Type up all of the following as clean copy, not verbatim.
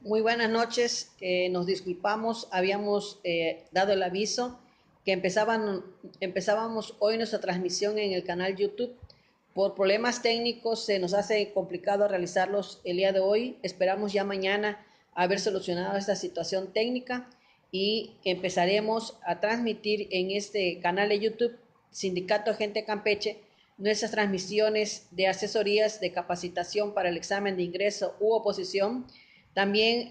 Muy buenas noches. Nos disculpamos, habíamos dado el aviso que empezábamos hoy nuestra transmisión en el canal YouTube. Por problemas técnicos se nos hace complicado realizarlos el día de hoy. Esperamos ya mañana haber solucionado esta situación técnica y empezaremos a transmitir en este canal de YouTube Sindicato Gente Campeche nuestras transmisiones de asesorías de capacitación para el examen de ingreso u oposición. También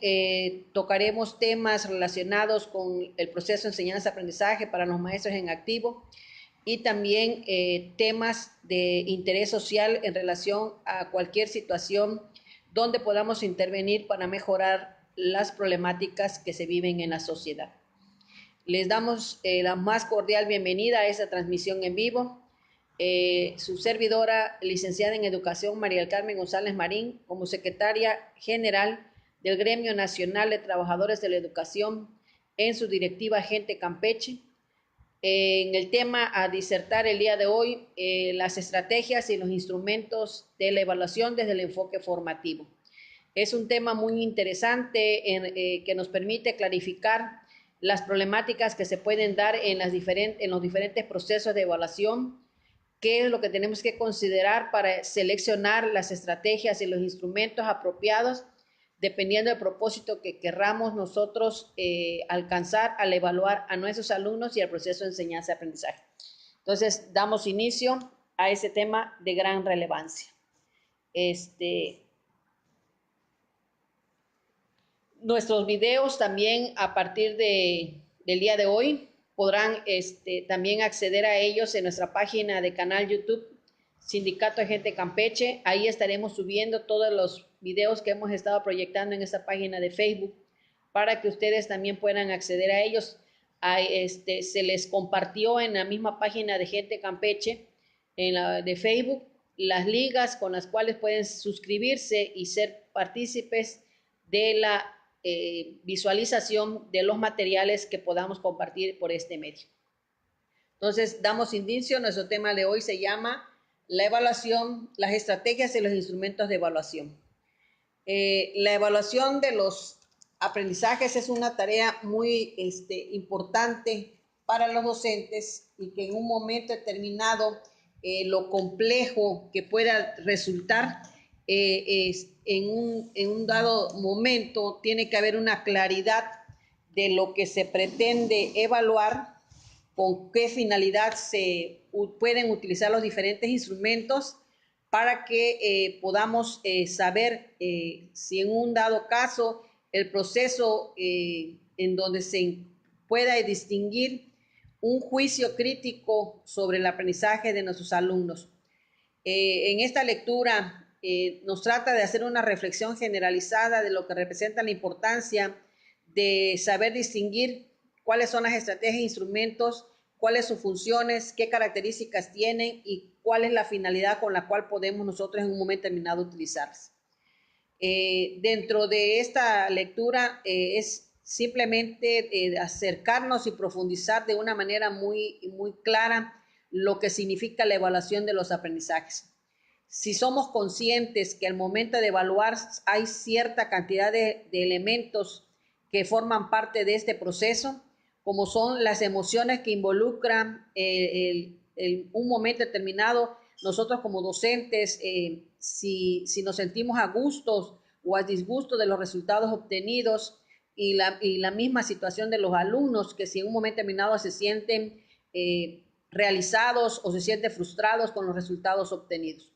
tocaremos temas relacionados con el proceso de enseñanza-aprendizaje para los maestros en activo y también temas de interés social en relación a cualquier situación donde podamos intervenir para mejorar las problemáticas que se viven en la sociedad. Les damos la más cordial bienvenida a esta transmisión en vivo. Su servidora, licenciada en Educación, María del Carmen González Marín, como secretaria general del Gremio Nacional de Trabajadores de la Educación en su directiva Gente Campeche. En el tema a disertar el día de hoy, las estrategias y los instrumentos de la evaluación desde el enfoque formativo. Es un tema muy interesante que nos permite clarificar las problemáticas que se pueden dar en los diferentes procesos de evaluación, qué es lo que tenemos que considerar para seleccionar las estrategias y los instrumentos apropiados dependiendo del propósito que querramos nosotros alcanzar al evaluar a nuestros alumnos y al proceso de enseñanza-aprendizaje. Entonces, damos inicio a ese tema de gran relevancia. Nuestros videos también a partir del día de hoy podrán también acceder a ellos en nuestra página de canal YouTube Sindicato de Gente Campeche. Ahí estaremos subiendo todos los videos que hemos estado proyectando en esta página de Facebook para que ustedes también puedan acceder a ellos. Se les compartió en la misma página de Gente Campeche de Facebook las ligas con las cuales pueden suscribirse y ser partícipes de la visualización de los materiales que podamos compartir por este medio. Entonces, damos inicio. Nuestro tema de hoy se llama la evaluación, las estrategias y los instrumentos de evaluación. La evaluación de los aprendizajes es una tarea muy importante para los docentes y que en un momento determinado lo complejo que pueda resultar en un dado momento tiene que haber una claridad de lo que se pretende evaluar, con qué finalidad se pueden utilizar los diferentes instrumentos para que podamos saber si en un dado caso el proceso en donde se pueda distinguir un juicio crítico sobre el aprendizaje de nuestros alumnos. En esta lectura nos trata de hacer una reflexión generalizada de lo que representa la importancia de saber distinguir cuáles son las estrategias e instrumentos, cuáles sus funciones, qué características tienen y cuál es la finalidad con la cual podemos nosotros en un momento determinado utilizarlas. Dentro de esta lectura es simplemente acercarnos y profundizar de una manera muy clara lo que significa la evaluación de los aprendizajes. Si somos conscientes que al momento de evaluar hay cierta cantidad de elementos que forman parte de este proceso, como son las emociones que involucran un momento determinado, nosotros como docentes, si nos sentimos a gustos o a disgusto de los resultados obtenidos y la misma situación de los alumnos, que si en un momento determinado se sienten realizados o se sienten frustrados con los resultados obtenidos.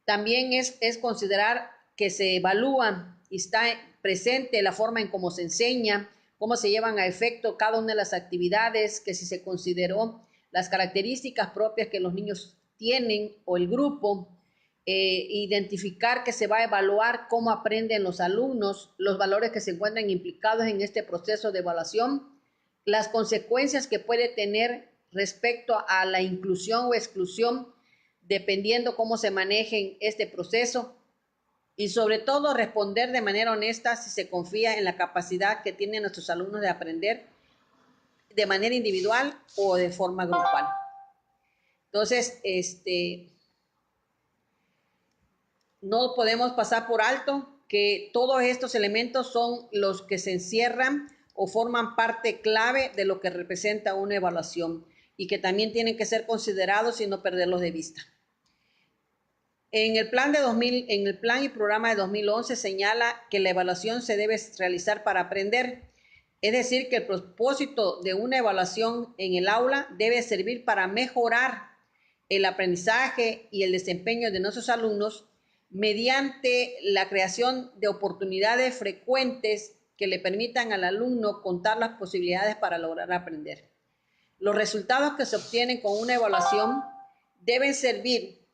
También es considerar que se evalúa y está presente la forma en cómo se enseña, cómo se llevan a efecto cada una de las actividades, que si se consideró las características propias que los niños tienen o el grupo, identificar que se va a evaluar cómo aprenden los alumnos, los valores que se encuentran implicados en este proceso de evaluación, las consecuencias que puede tener respecto a la inclusión o exclusión, dependiendo cómo se maneje este proceso, y sobre todo responder de manera honesta si se confía en la capacidad que tienen nuestros alumnos de aprender de manera individual o de forma grupal. Entonces, no podemos pasar por alto que todos estos elementos son los que se encierran o forman parte clave de lo que representa una evaluación y que también tienen que ser considerados y no perderlos de vista. En el plan y programa de 2011 señala que la evaluación se debe realizar para aprender, es decir, que el propósito de una evaluación en el aula debe servir para mejorar el aprendizaje y el desempeño de nuestros alumnos mediante la creación de oportunidades frecuentes que le permitan al alumno contar las posibilidades para lograr aprender. Los resultados que se obtienen con una evaluación deben servir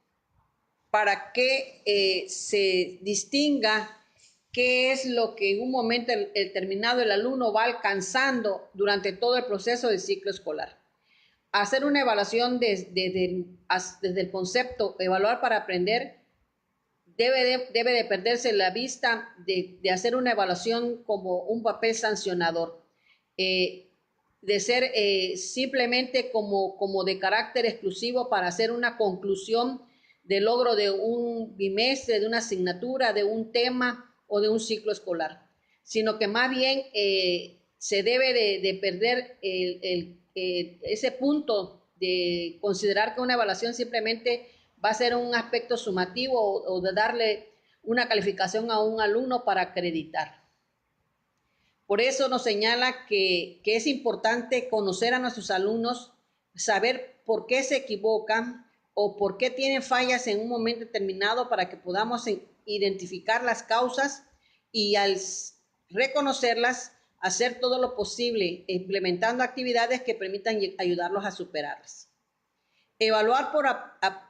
para que se distinga qué es lo que en un momento determinado el alumno va alcanzando durante todo el proceso del ciclo escolar. Hacer una evaluación desde el concepto evaluar para aprender debe de perderse la vista de hacer una evaluación como un papel sancionador, de ser simplemente como de carácter exclusivo para hacer una conclusión de logro de un bimestre, de una asignatura, de un tema o de un ciclo escolar, sino que más bien se debe de perder ese punto de considerar que una evaluación simplemente va a ser un aspecto sumativo o de darle una calificación a un alumno para acreditar. Por eso nos señala que es importante conocer a nuestros alumnos, saber por qué se equivocan o por qué tienen fallas en un momento determinado para que podamos identificar las causas y al reconocerlas, hacer todo lo posible implementando actividades que permitan ayudarlos a superarlas. Evaluar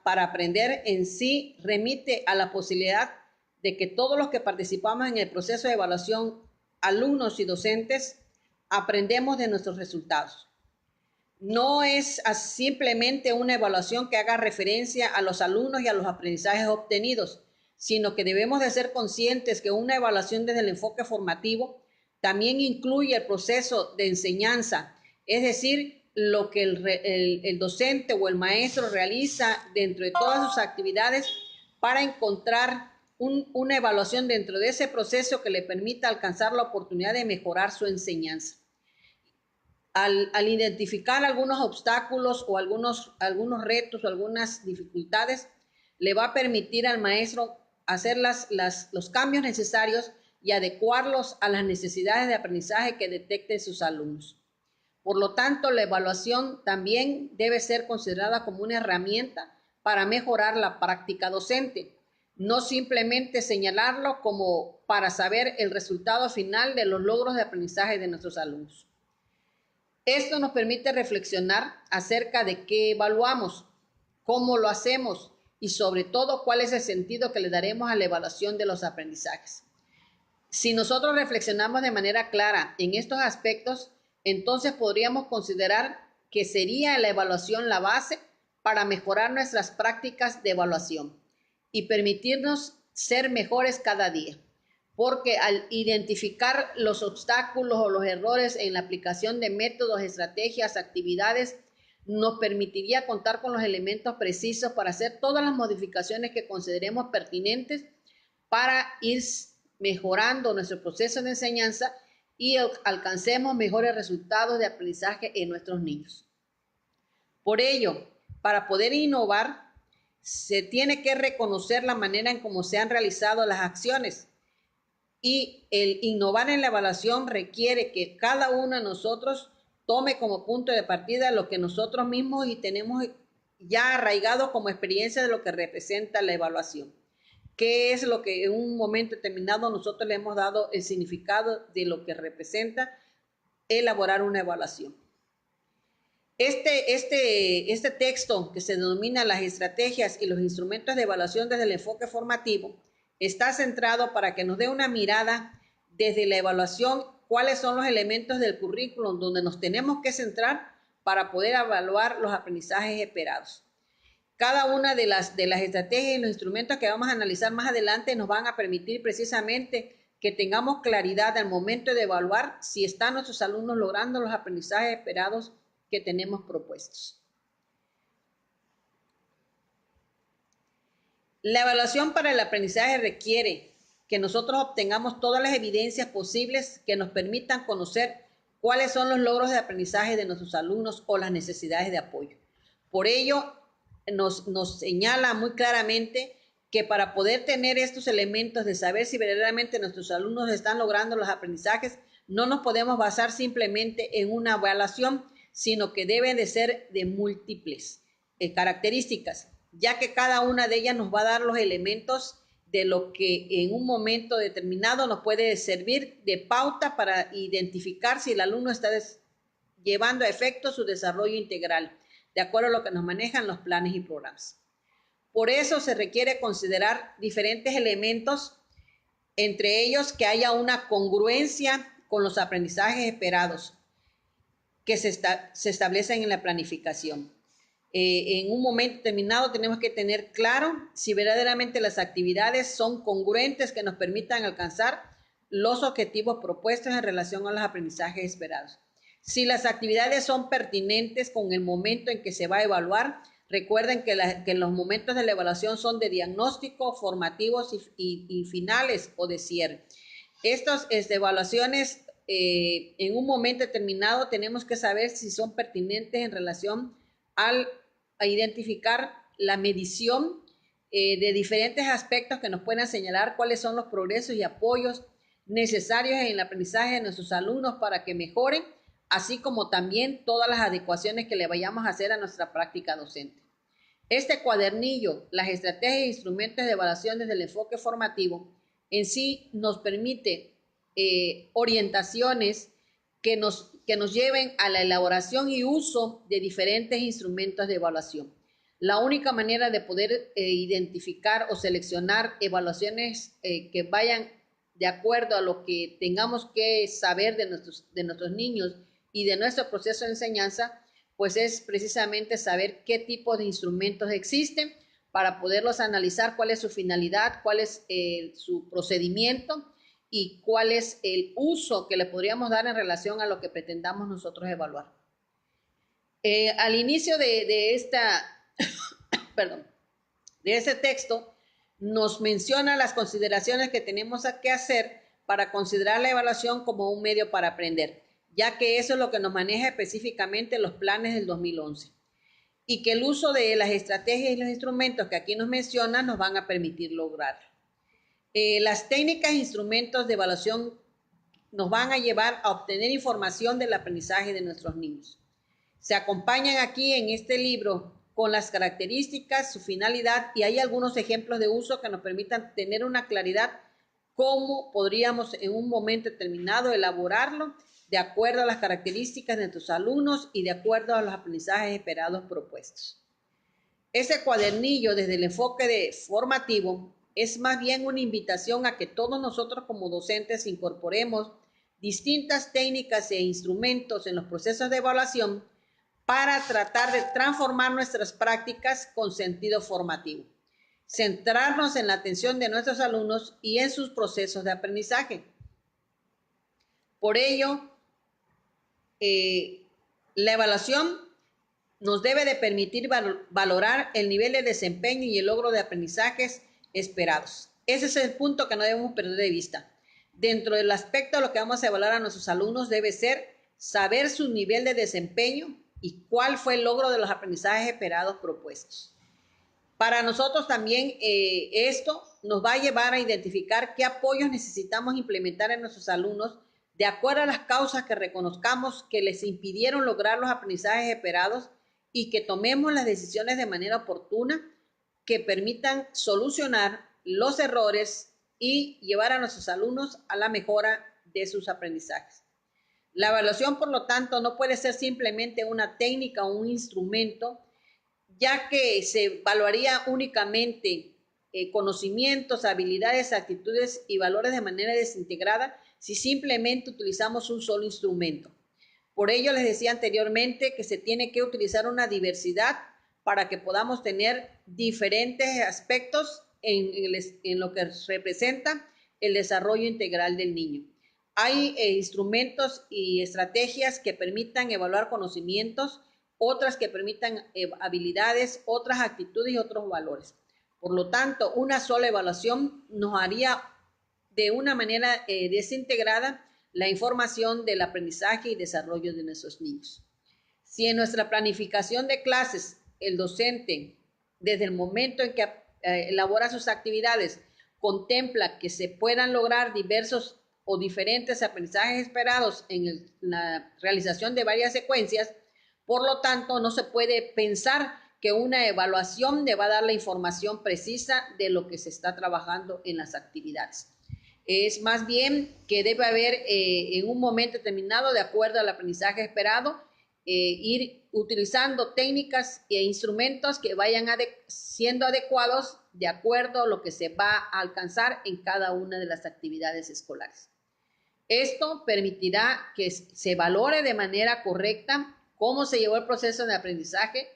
para aprender en sí remite a la posibilidad de que todos los que participamos en el proceso de evaluación, alumnos y docentes, aprendemos de nuestros resultados. No es simplemente una evaluación que haga referencia a los alumnos y a los aprendizajes obtenidos, sino que debemos de ser conscientes que una evaluación desde el enfoque formativo también incluye el proceso de enseñanza, es decir, lo que el docente o el maestro realiza dentro de todas sus actividades para encontrar una evaluación dentro de ese proceso que le permita alcanzar la oportunidad de mejorar su enseñanza. Al identificar algunos obstáculos o algunos retos o algunas dificultades, le va a permitir al maestro hacer los cambios necesarios y adecuarlos a las necesidades de aprendizaje que detecten sus alumnos. Por lo tanto, la evaluación también debe ser considerada como una herramienta para mejorar la práctica docente, no simplemente señalarlo como para saber el resultado final de los logros de aprendizaje de nuestros alumnos. Esto nos permite reflexionar acerca de qué evaluamos, cómo lo hacemos y sobre todo cuál es el sentido que le daremos a la evaluación de los aprendizajes. Si nosotros reflexionamos de manera clara en estos aspectos, entonces podríamos considerar que sería la evaluación la base para mejorar nuestras prácticas de evaluación y permitirnos ser mejores cada día. Porque al identificar los obstáculos o los errores en la aplicación de métodos, estrategias, actividades, nos permitiría contar con los elementos precisos para hacer todas las modificaciones que consideremos pertinentes para ir mejorando nuestro proceso de enseñanza y alcancemos mejores resultados de aprendizaje en nuestros niños. Por ello, para poder innovar, se tiene que reconocer la manera en cómo se han realizado las acciones. Y el innovar en la evaluación requiere que cada uno de nosotros tome como punto de partida lo que nosotros mismos y tenemos ya arraigado como experiencia de lo que representa la evaluación. ¿Qué es lo que en un momento determinado nosotros le hemos dado el significado de lo que representa elaborar una evaluación? Este texto que se denomina las estrategias y los instrumentos de evaluación desde el enfoque formativo está centrado para que nos dé una mirada desde la evaluación, cuáles son los elementos del currículum donde nos tenemos que centrar para poder evaluar los aprendizajes esperados. Cada una de las estrategias y los instrumentos que vamos a analizar más adelante nos van a permitir precisamente que tengamos claridad al momento de evaluar si están nuestros alumnos logrando los aprendizajes esperados que tenemos propuestos. La evaluación para el aprendizaje requiere que nosotros obtengamos todas las evidencias posibles que nos permitan conocer cuáles son los logros de aprendizaje de nuestros alumnos o las necesidades de apoyo. Por ello, nos señala muy claramente que para poder tener estos elementos de saber si verdaderamente nuestros alumnos están logrando los aprendizajes, no nos podemos basar simplemente en una evaluación, sino que deben de ser de múltiples características, ya que cada una de ellas nos va a dar los elementos de lo que en un momento determinado nos puede servir de pauta para identificar si el alumno está llevando a efecto su desarrollo integral, de acuerdo a lo que nos manejan los planes y programas. Por eso se requiere considerar diferentes elementos, entre ellos que haya una congruencia con los aprendizajes esperados que se establecen en la planificación. En un momento determinado tenemos que tener claro si verdaderamente las actividades son congruentes que nos permitan alcanzar los objetivos propuestos en relación a los aprendizajes esperados. Si las actividades son pertinentes con el momento en que se va a evaluar, recuerden que los momentos de la evaluación son de diagnóstico, formativos y finales o de cierre. Estas evaluaciones en un momento determinado tenemos que saber si son pertinentes en relación a identificar la medición de diferentes aspectos que nos puedan señalar cuáles son los progresos y apoyos necesarios en el aprendizaje de nuestros alumnos para que mejoren, así como también todas las adecuaciones que le vayamos a hacer a nuestra práctica docente. Este cuadernillo, las estrategias e instrumentos de evaluación desde el enfoque formativo, en sí nos permite orientaciones que nos lleven a la elaboración y uso de diferentes instrumentos de evaluación. La única manera de poder identificar o seleccionar evaluaciones que vayan de acuerdo a lo que tengamos que saber de nuestros niños y de nuestro proceso de enseñanza, pues es precisamente saber qué tipo de instrumentos existen para poderlos analizar, cuál es su finalidad, cuál es su procedimiento y cuál es el uso que le podríamos dar en relación a lo que pretendamos nosotros evaluar. Al inicio de este texto nos menciona las consideraciones que tenemos que hacer para considerar la evaluación como un medio para aprender, ya que eso es lo que nos maneja específicamente los planes del 2011 y que el uso de las estrategias y los instrumentos que aquí nos mencionan nos van a permitir lograrlo. Las técnicas e instrumentos de evaluación nos van a llevar a obtener información del aprendizaje de nuestros niños. Se acompañan aquí en este libro con las características, su finalidad y hay algunos ejemplos de uso que nos permitan tener una claridad cómo podríamos en un momento determinado elaborarlo de acuerdo a las características de nuestros alumnos y de acuerdo a los aprendizajes esperados propuestos. Ese cuadernillo desde el enfoque formativo es más bien una invitación a que todos nosotros como docentes incorporemos distintas técnicas e instrumentos en los procesos de evaluación para tratar de transformar nuestras prácticas con sentido formativo, centrarnos en la atención de nuestros alumnos y en sus procesos de aprendizaje. Por ello, la evaluación nos debe de permitir valorar el nivel de desempeño y el logro de aprendizajes esperados. Ese es el punto que no debemos perder de vista. Dentro del aspecto de lo que vamos a evaluar a nuestros alumnos debe ser saber su nivel de desempeño y cuál fue el logro de los aprendizajes esperados propuestos. Para nosotros también esto nos va a llevar a identificar qué apoyos necesitamos implementar en nuestros alumnos de acuerdo a las causas que reconozcamos que les impidieron lograr los aprendizajes esperados y que tomemos las decisiones de manera oportuna que permitan solucionar los errores y llevar a nuestros alumnos a la mejora de sus aprendizajes. La evaluación, por lo tanto, no puede ser simplemente una técnica o un instrumento, ya que se evaluaría únicamente conocimientos, habilidades, actitudes y valores de manera desintegrada si simplemente utilizamos un solo instrumento. Por ello les decía anteriormente que se tiene que utilizar una diversidad para que podamos tener diferentes aspectos en lo que representa el desarrollo integral del niño. Hay instrumentos y estrategias que permitan evaluar conocimientos, otras que permitan habilidades, otras actitudes y otros valores. Por lo tanto, una sola evaluación nos haría de una manera desintegrada la información del aprendizaje y desarrollo de nuestros niños. Si en nuestra planificación de clases el docente, desde el momento en que elabora sus actividades, contempla que se puedan lograr diversos o diferentes aprendizajes esperados en la realización de varias secuencias, por lo tanto, no se puede pensar que una evaluación le va a dar la información precisa de lo que se está trabajando en las actividades. Es más bien que debe haber en un momento determinado, de acuerdo al aprendizaje esperado, ir utilizando técnicas e instrumentos que vayan siendo adecuados de acuerdo a lo que se va a alcanzar en cada una de las actividades escolares. Esto permitirá que se valore de manera correcta cómo se llevó el proceso de aprendizaje,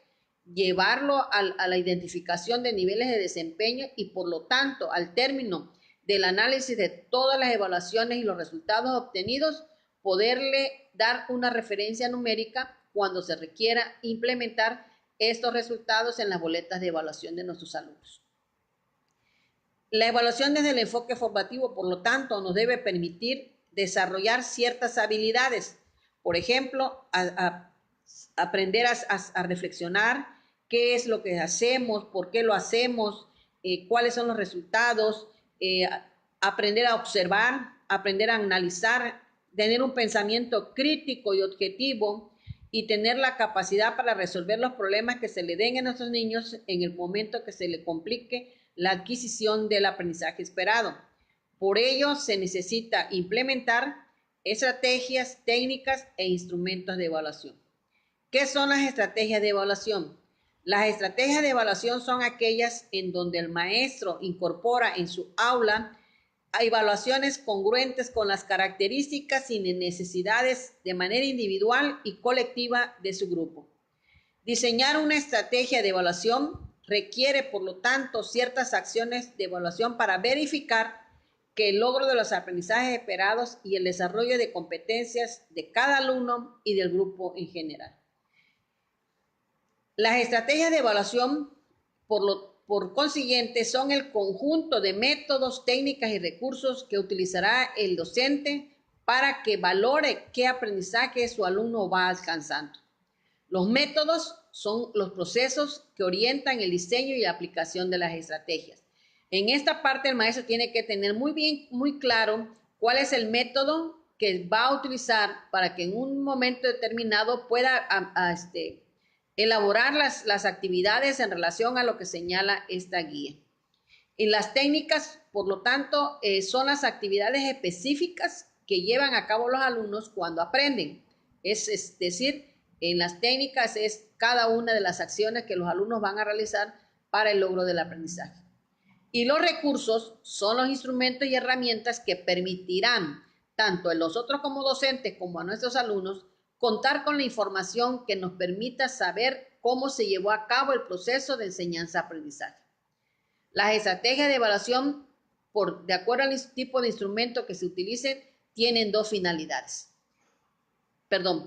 llevarlo a la identificación de niveles de desempeño y, por lo tanto, al término del análisis de todas las evaluaciones y los resultados obtenidos, poderle dar una referencia numérica cuando se requiera implementar estos resultados en las boletas de evaluación de nuestros alumnos. La evaluación desde el enfoque formativo, por lo tanto, nos debe permitir desarrollar ciertas habilidades. Por ejemplo, aprender a reflexionar qué es lo que hacemos, por qué lo hacemos, cuáles son los resultados, aprender a observar, aprender a analizar, tener un pensamiento crítico y objetivo y tener la capacidad para resolver los problemas que se le den a nuestros niños en el momento que se le complique la adquisición del aprendizaje esperado. Por ello, se necesita implementar estrategias, técnicas e instrumentos de evaluación. ¿Qué son las estrategias de evaluación? Las estrategias de evaluación son aquellas en donde el maestro incorpora en su aula evaluaciones congruentes con las características y necesidades de manera individual y colectiva de su grupo. Diseñar una estrategia de evaluación requiere, por lo tanto, ciertas acciones de evaluación para verificar que el logro de los aprendizajes esperados y el desarrollo de competencias de cada alumno y del grupo en general. Las estrategias de evaluación, por consiguiente, son el conjunto de métodos, técnicas y recursos que utilizará el docente para que valore qué aprendizaje su alumno va alcanzando. Los métodos son los procesos que orientan el diseño y la aplicación de las estrategias. En esta parte el maestro tiene que tener muy claro cuál es el método que va a utilizar para que en un momento determinado pueda elaborar las actividades en relación a lo que señala esta guía. Y las técnicas, por lo tanto, son las actividades específicas que llevan a cabo los alumnos cuando aprenden. Es decir, en las técnicas es cada una de las acciones que los alumnos van a realizar para el logro del aprendizaje. Y los recursos son los instrumentos y herramientas que permitirán tanto a nosotros como docentes como a nuestros alumnos contar con la información que nos permita saber cómo se llevó a cabo el proceso de enseñanza-aprendizaje. Las estrategias de evaluación, de acuerdo al tipo de instrumento que se utilice, tienen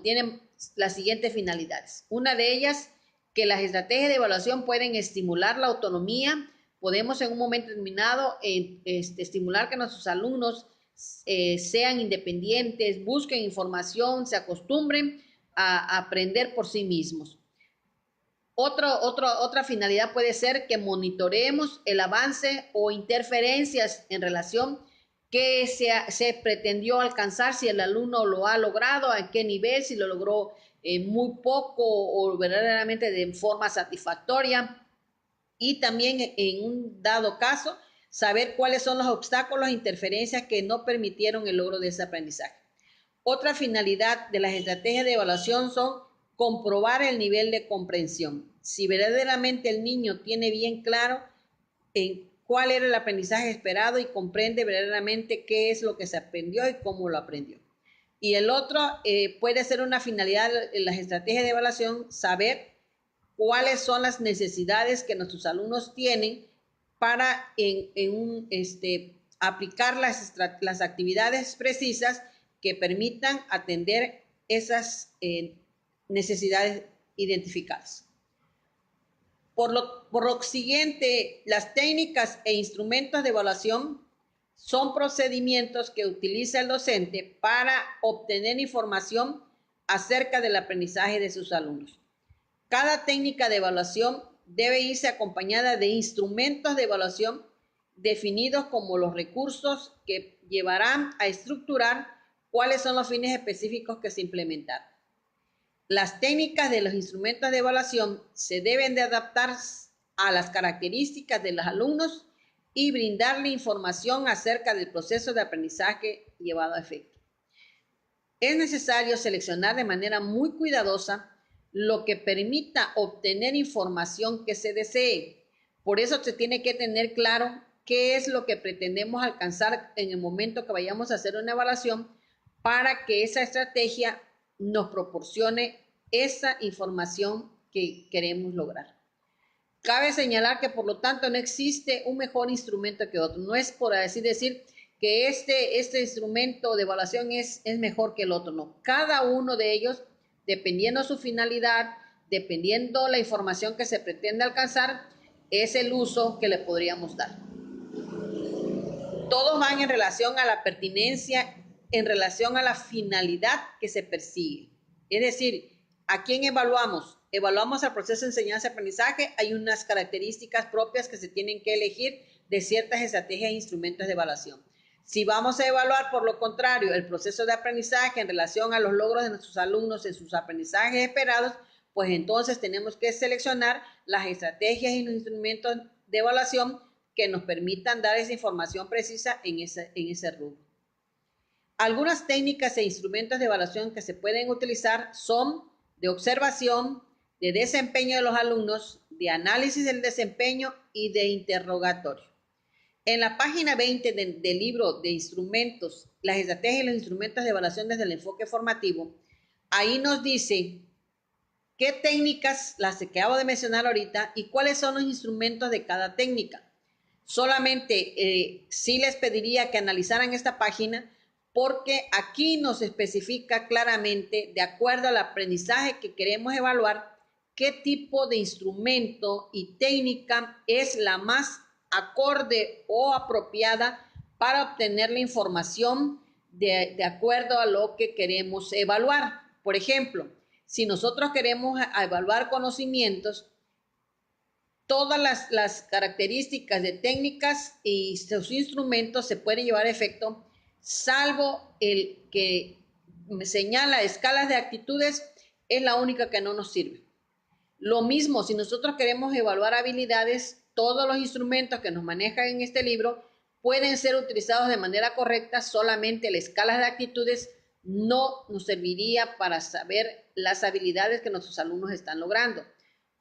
tienen las siguientes finalidades. Una de ellas, que las estrategias de evaluación pueden estimular la autonomía. Podemos en un momento determinado estimular que nuestros alumnos sean independientes, busquen información, se acostumbren a aprender por sí mismos. Otra finalidad puede ser que monitoreemos el avance o interferencias en relación que se pretendió alcanzar, si el alumno lo ha logrado, a qué nivel, si lo logró muy poco o verdaderamente de forma satisfactoria. Y también en un dado caso, saber cuáles son los obstáculos e interferencias que no permitieron el logro de ese aprendizaje. Otra finalidad de las estrategias de evaluación son comprobar el nivel de comprensión. Si verdaderamente el niño tiene bien claro en cuál era el aprendizaje esperado y comprende verdaderamente qué es lo que se aprendió y cómo lo aprendió. Y el otro puede ser una finalidad de las estrategias de evaluación, saber cuáles son las necesidades que nuestros alumnos tienen para aplicar las actividades precisas que permitan atender esas necesidades identificadas. Por lo siguiente, las técnicas e instrumentos de evaluación son procedimientos que utiliza el docente para obtener información acerca del aprendizaje de sus alumnos. Cada técnica de evaluación debe irse acompañada de instrumentos de evaluación definidos como los recursos que llevarán a estructurar cuáles son los fines específicos que se implementan. Las técnicas de los instrumentos de evaluación se deben de adaptar a las características de los alumnos y brindarle información acerca del proceso de aprendizaje llevado a efecto. Es necesario seleccionar de manera muy cuidadosa lo que permita obtener información que se desee. Por eso se tiene que tener claro qué es lo que pretendemos alcanzar en el momento que vayamos a hacer una evaluación para que esa estrategia nos proporcione esa información que queremos lograr. Cabe señalar que, por lo tanto, no existe un mejor instrumento que otro. No es por así decir que este instrumento de evaluación es mejor que el otro. No, cada uno de ellos, dependiendo su finalidad, dependiendo la información que se pretende alcanzar, es el uso que le podríamos dar. Todos van en relación a la pertinencia, en relación a la finalidad que se persigue. Es decir, ¿a quién evaluamos? Evaluamos el proceso de enseñanza-aprendizaje. Hay unas características propias que se tienen que elegir de ciertas estrategias e instrumentos de evaluación. Si vamos a evaluar, por lo contrario, el proceso de aprendizaje en relación a los logros de nuestros alumnos en sus aprendizajes esperados, pues entonces tenemos que seleccionar las estrategias y los instrumentos de evaluación que nos permitan dar esa información precisa en ese rubro. Algunas técnicas e instrumentos de evaluación que se pueden utilizar son de observación, de desempeño de los alumnos, de análisis del desempeño y de interrogatorio. En la página 20 del libro de instrumentos, las estrategias y los instrumentos de evaluación desde el enfoque formativo, ahí nos dice qué técnicas, las que acabo de mencionar ahorita, y cuáles son los instrumentos de cada técnica. Solamente sí les pediría que analizaran esta página porque aquí nos especifica claramente, de acuerdo al aprendizaje que queremos evaluar, qué tipo de instrumento y técnica es la más acorde o apropiada para obtener la información de acuerdo a lo que queremos evaluar. Por ejemplo, si nosotros queremos evaluar conocimientos, todas las características de técnicas y sus instrumentos se pueden llevar a efecto, salvo el que señala escalas de actitudes, es la única que no nos sirve. Lo mismo, si nosotros queremos evaluar habilidades, todos los instrumentos que nos manejan en este libro pueden ser utilizados de manera correcta, solamente la escala de actitudes no nos serviría para saber las habilidades que nuestros alumnos están logrando.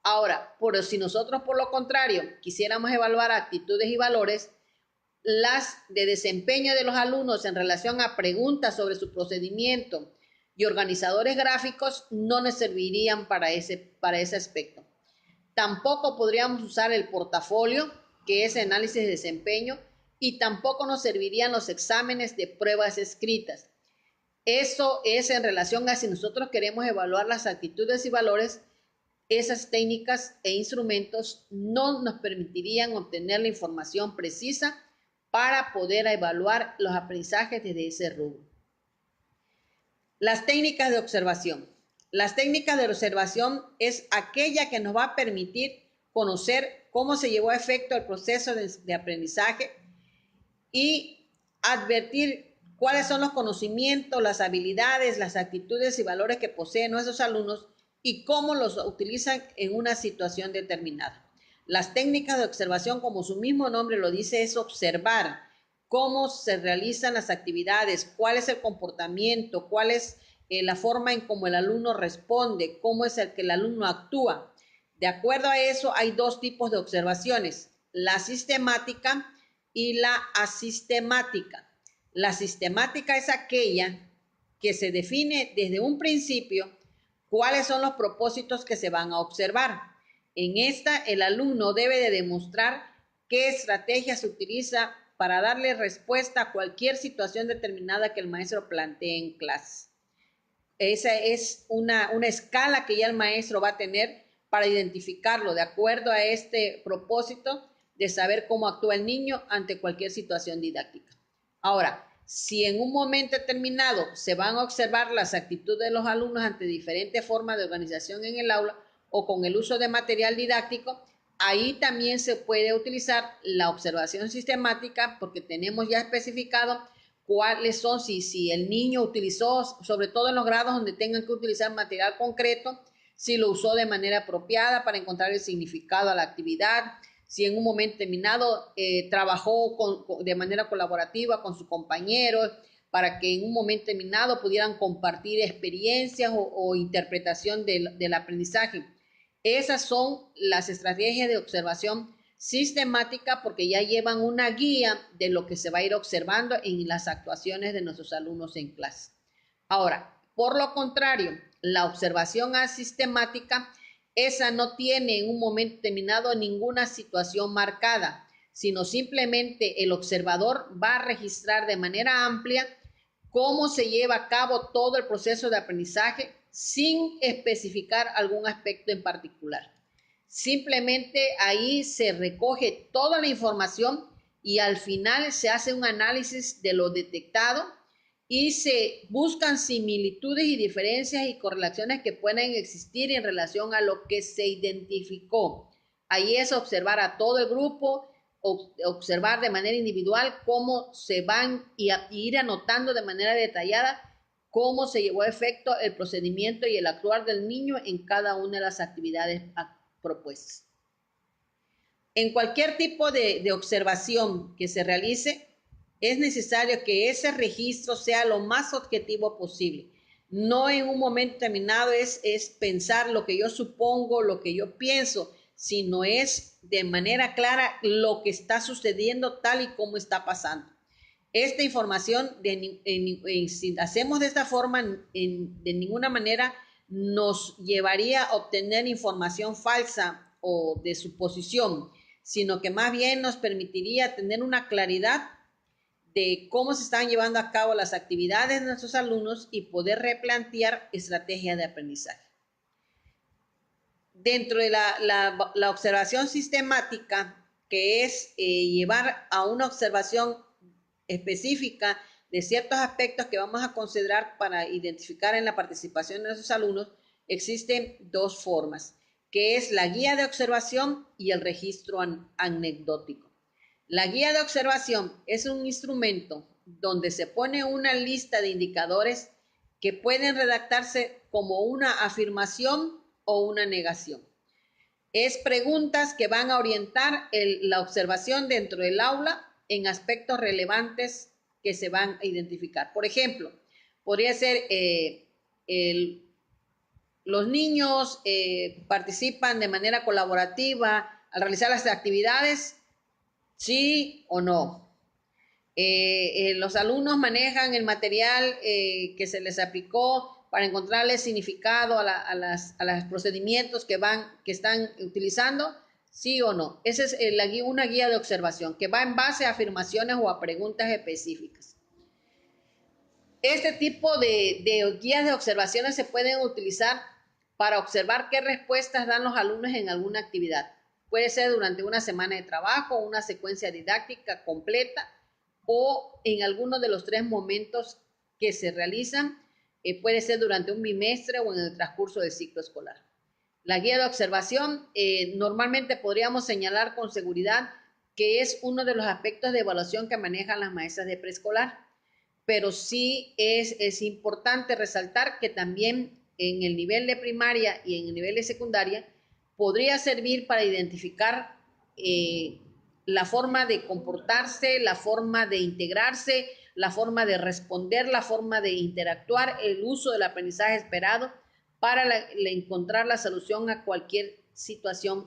Ahora, si nosotros por lo contrario quisiéramos evaluar actitudes y valores, las de desempeño de los alumnos en relación a preguntas sobre su procedimiento y organizadores gráficos no nos servirían para ese aspecto. Tampoco podríamos usar el portafolio, que es análisis de desempeño, y tampoco nos servirían los exámenes de pruebas escritas. Eso es en relación a si nosotros queremos evaluar las actitudes y valores. Esas técnicas e instrumentos no nos permitirían obtener la información precisa para poder evaluar los aprendizajes desde ese rubro. Las técnicas de observación. Las técnicas de observación es aquella que nos va a permitir conocer cómo se llevó a efecto el proceso de aprendizaje y advertir cuáles son los conocimientos, las habilidades, las actitudes y valores que poseen nuestros alumnos y cómo los utilizan en una situación determinada. Las técnicas de observación, como su mismo nombre lo dice, es observar cómo se realizan las actividades, cuál es el comportamiento, cuál es la forma en cómo el alumno responde, cómo es el que el alumno actúa. De acuerdo a eso, hay dos tipos de observaciones, la sistemática y la asistemática. La sistemática es aquella que se define desde un principio cuáles son los propósitos que se van a observar. En esta, el alumno debe de demostrar qué estrategia se utiliza para darle respuesta a cualquier situación determinada que el maestro plantee en clase. Esa es una escala que ya el maestro va a tener para identificarlo de acuerdo a este propósito de saber cómo actúa el niño ante cualquier situación didáctica. Ahora, si en un momento determinado se van a observar las actitudes de los alumnos ante diferentes formas de organización en el aula o con el uso de material didáctico, ahí también se puede utilizar la observación sistemática porque tenemos ya especificado cuáles son, si el niño utilizó, sobre todo en los grados donde tengan que utilizar material concreto, si lo usó de manera apropiada para encontrar el significado a la actividad, si en un momento determinado trabajó de manera colaborativa con sus compañeros para que en un momento determinado pudieran compartir experiencias o interpretación del aprendizaje. Esas son las estrategias de observación sistemática porque ya llevan una guía de lo que se va a ir observando en las actuaciones de nuestros alumnos en clase. Ahora, por lo contrario, la observación asistemática, esa no tiene en un momento determinado ninguna situación marcada, sino simplemente el observador va a registrar de manera amplia cómo se lleva a cabo todo el proceso de aprendizaje sin especificar algún aspecto en particular. Simplemente ahí se recoge toda la información y al final se hace un análisis de lo detectado y se buscan similitudes y diferencias y correlaciones que pueden existir en relación a lo que se identificó. Ahí es observar a todo el grupo, observar de manera individual cómo se van y ir anotando de manera detallada cómo se llevó a efecto el procedimiento y el actuar del niño en cada una de las actividades propuestas. En cualquier tipo de observación que se realice, es necesario que ese registro sea lo más objetivo posible. No en un momento determinado es pensar lo que yo supongo, lo que yo pienso, sino es de manera clara lo que está sucediendo tal y como está pasando. Esta información, si hacemos de esta forma, de ninguna manera nos llevaría a obtener información falsa o de suposición, sino que más bien nos permitiría tener una claridad de cómo se están llevando a cabo las actividades de nuestros alumnos y poder replantear estrategias de aprendizaje. Dentro de la observación sistemática, que es llevar a una observación específica de ciertos aspectos que vamos a considerar para identificar en la participación de nuestros alumnos, existen dos formas, que es la guía de observación y el registro anecdótico. La guía de observación es un instrumento donde se pone una lista de indicadores que pueden redactarse como una afirmación o una negación. Es preguntas que van a orientar la observación dentro del aula en aspectos relevantes que se van a identificar. Por ejemplo, podría ser los niños participan de manera colaborativa al realizar las actividades, ¿sí o no? Los alumnos manejan el material que se les aplicó para encontrarle significado a los procedimientos que están utilizando, ¿sí o no? Esa es una guía de observación que va en base a afirmaciones o a preguntas específicas. Este tipo de guías de observaciones se pueden utilizar para observar qué respuestas dan los alumnos en alguna actividad. Puede ser durante una semana de trabajo, una secuencia didáctica completa o en alguno de los 3 momentos que se realizan. Puede ser durante un bimestre o en el transcurso del ciclo escolar. La guía de observación normalmente podríamos señalar con seguridad que es uno de los aspectos de evaluación que manejan las maestras de preescolar, pero sí es importante resaltar que también en el nivel de primaria y en el nivel de secundaria podría servir para identificar la forma de comportarse, la forma de integrarse, la forma de responder, la forma de interactuar, el uso del aprendizaje esperado para encontrar la solución a cualquier situación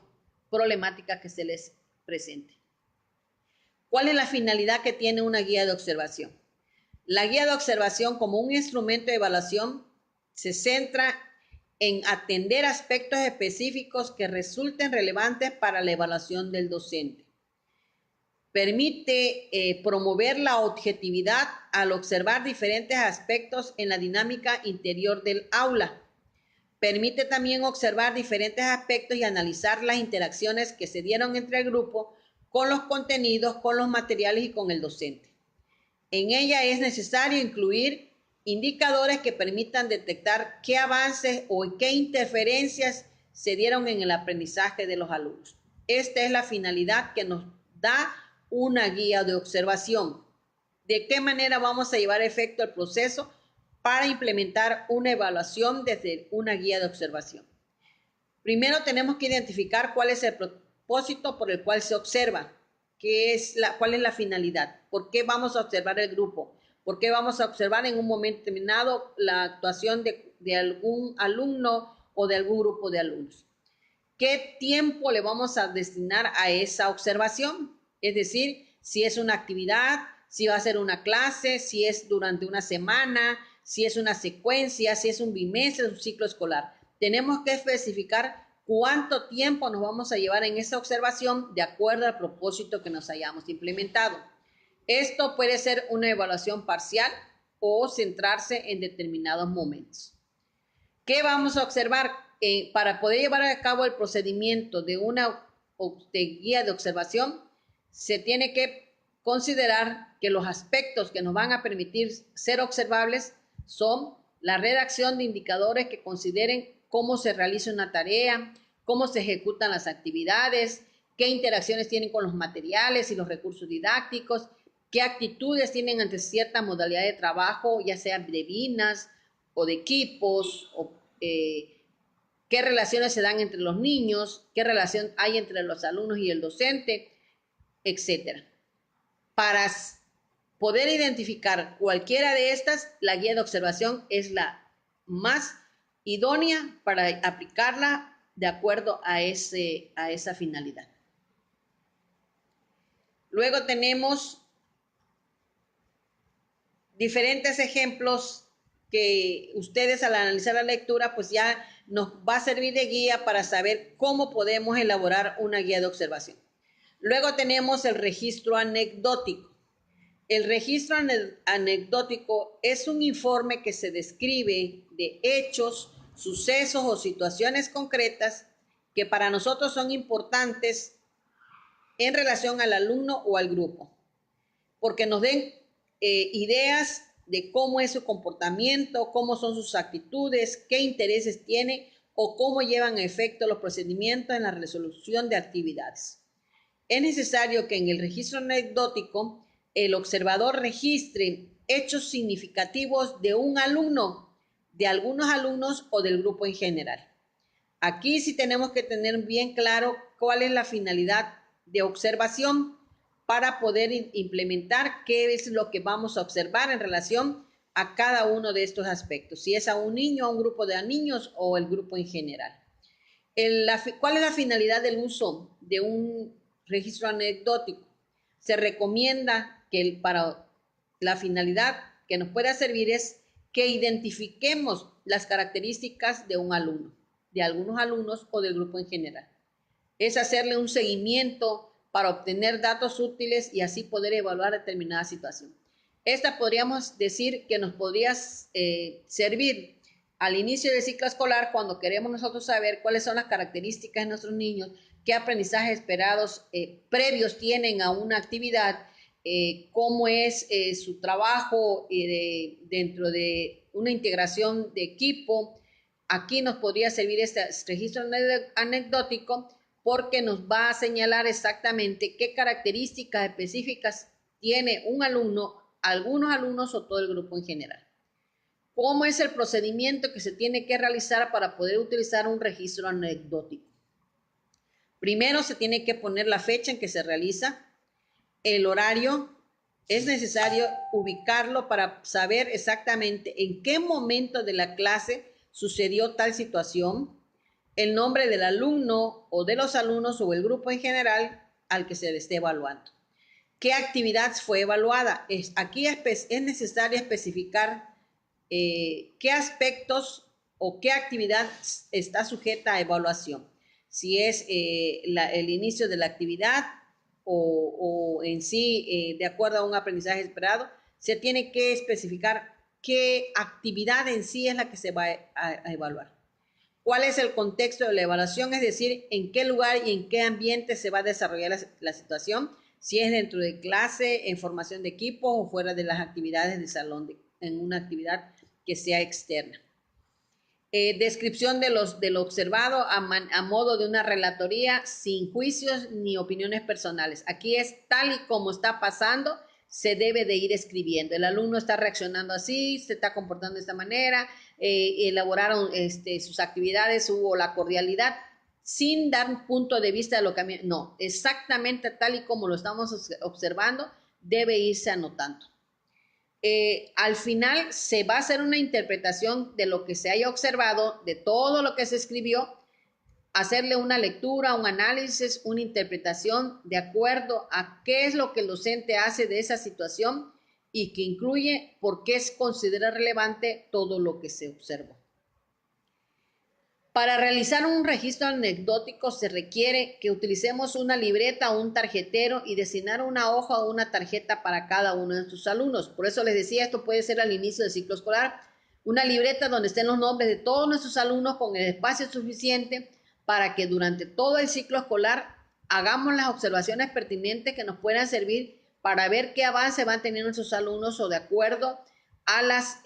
problemática que se les presente. ¿Cuál es la finalidad que tiene una guía de observación? La guía de observación como un instrumento de evaluación se centra en atender aspectos específicos que resulten relevantes para la evaluación del docente. Permite promover la objetividad al observar diferentes aspectos en la dinámica interior del aula. Permite también observar diferentes aspectos y analizar las interacciones que se dieron entre el grupo con los contenidos, con los materiales y con el docente. En ella es necesario incluir indicadores que permitan detectar qué avances o qué interferencias se dieron en el aprendizaje de los alumnos. Esta es la finalidad que nos da una guía de observación. ¿De qué manera vamos a llevar a efecto el proceso para implementar una evaluación desde una guía de observación? Primero tenemos que identificar cuál es el propósito por el cual se observa, cuál es la finalidad, por qué vamos a observar el grupo, por qué vamos a observar en un momento determinado la actuación de algún alumno o de algún grupo de alumnos. ¿Qué tiempo le vamos a destinar a esa observación? Es decir, si es una actividad, si va a ser una clase, si es durante una semana, si es una secuencia, si es un bimestre, un ciclo escolar. Tenemos que especificar cuánto tiempo nos vamos a llevar en esa observación de acuerdo al propósito que nos hayamos implementado. Esto puede ser una evaluación parcial o centrarse en determinados momentos. ¿Qué vamos a observar? Para poder llevar a cabo el procedimiento de una guía de observación, se tiene que considerar que los aspectos que nos van a permitir ser observables son la redacción de indicadores que consideren cómo se realiza una tarea, cómo se ejecutan las actividades, qué interacciones tienen con los materiales y los recursos didácticos, qué actitudes tienen ante cierta modalidad de trabajo, ya sea de vinas o de equipos, o qué relaciones se dan entre los niños, qué relación hay entre los alumnos y el docente, etc. Para poder identificar cualquiera de estas, la guía de observación es la más idónea para aplicarla de acuerdo a esa finalidad. Luego tenemos diferentes ejemplos que ustedes al analizar la lectura pues ya nos va a servir de guía para saber cómo podemos elaborar una guía de observación. Luego tenemos el registro anecdótico. El registro anecdótico es un informe que se describe de hechos, sucesos o situaciones concretas que para nosotros son importantes en relación al alumno o al grupo, porque nos den ideas de cómo es su comportamiento, cómo son sus actitudes, qué intereses tiene o cómo llevan a efecto los procedimientos en la resolución de actividades. Es necesario que en el registro anecdótico el observador registre hechos significativos de un alumno, de algunos alumnos o del grupo en general. Aquí sí tenemos que tener bien claro cuál es la finalidad de observación para poder implementar qué es lo que vamos a observar en relación a cada uno de estos aspectos, si es a un niño, a un grupo de niños o el grupo en general. ¿Cuál es la finalidad del uso de un registro anecdótico? Se recomienda que para la finalidad que nos pueda servir es que identifiquemos las características de un alumno, de algunos alumnos o del grupo en general. Es hacerle un seguimiento para obtener datos útiles y así poder evaluar determinada situación. Esta podríamos decir que nos podría servir al inicio del ciclo escolar cuando queremos nosotros saber cuáles son las características de nuestros niños, qué aprendizajes esperados previos tienen a una actividad, cómo es su trabajo dentro de una integración de equipo. Aquí nos podría servir este registro anecdótico porque nos va a señalar exactamente qué características específicas tiene un alumno, algunos alumnos o todo el grupo en general. ¿Cómo es el procedimiento que se tiene que realizar para poder utilizar un registro anecdótico? Primero se tiene que poner la fecha en que se realiza, el horario, es necesario ubicarlo para saber exactamente en qué momento de la clase sucedió tal situación, el nombre del alumno o de los alumnos o el grupo en general al que se le esté evaluando. ¿Qué actividad fue evaluada? Aquí es necesario especificar qué aspectos o qué actividad está sujeta a evaluación. Si es el inicio de la actividad o en sí, de acuerdo a un aprendizaje esperado, se tiene que especificar qué actividad en sí es la que se va a evaluar. ¿Cuál es el contexto de la evaluación? Es decir, en qué lugar y en qué ambiente se va a desarrollar la situación. si es dentro de clase, en formación de equipos o fuera de las actividades de salón, en una actividad que sea externa. Descripción de lo observado a modo de una relatoría sin juicios ni opiniones personales. Aquí es tal y como está pasando, se debe de ir escribiendo. El alumno está reaccionando así, se está comportando de esta manera, elaboraron sus actividades, hubo la cordialidad, sin dar un punto de vista de lo que... No, exactamente tal y como lo estamos observando, debe irse anotando. Al final se va a hacer una interpretación de lo que se haya observado, de todo lo que se escribió, hacerle una lectura, un análisis, una interpretación de acuerdo a qué es lo que el docente hace de esa situación y que incluye por qué se considera relevante todo lo que se observó. Para realizar un registro anecdótico se requiere que utilicemos una libreta o un tarjetero y designar una hoja o una tarjeta para cada uno de sus alumnos. Por eso les decía, esto puede ser al inicio del ciclo escolar, una libreta donde estén los nombres de todos nuestros alumnos con el espacio suficiente para que durante todo el ciclo escolar hagamos las observaciones pertinentes que nos puedan servir para ver qué avance van teniendo nuestros alumnos o de acuerdo a las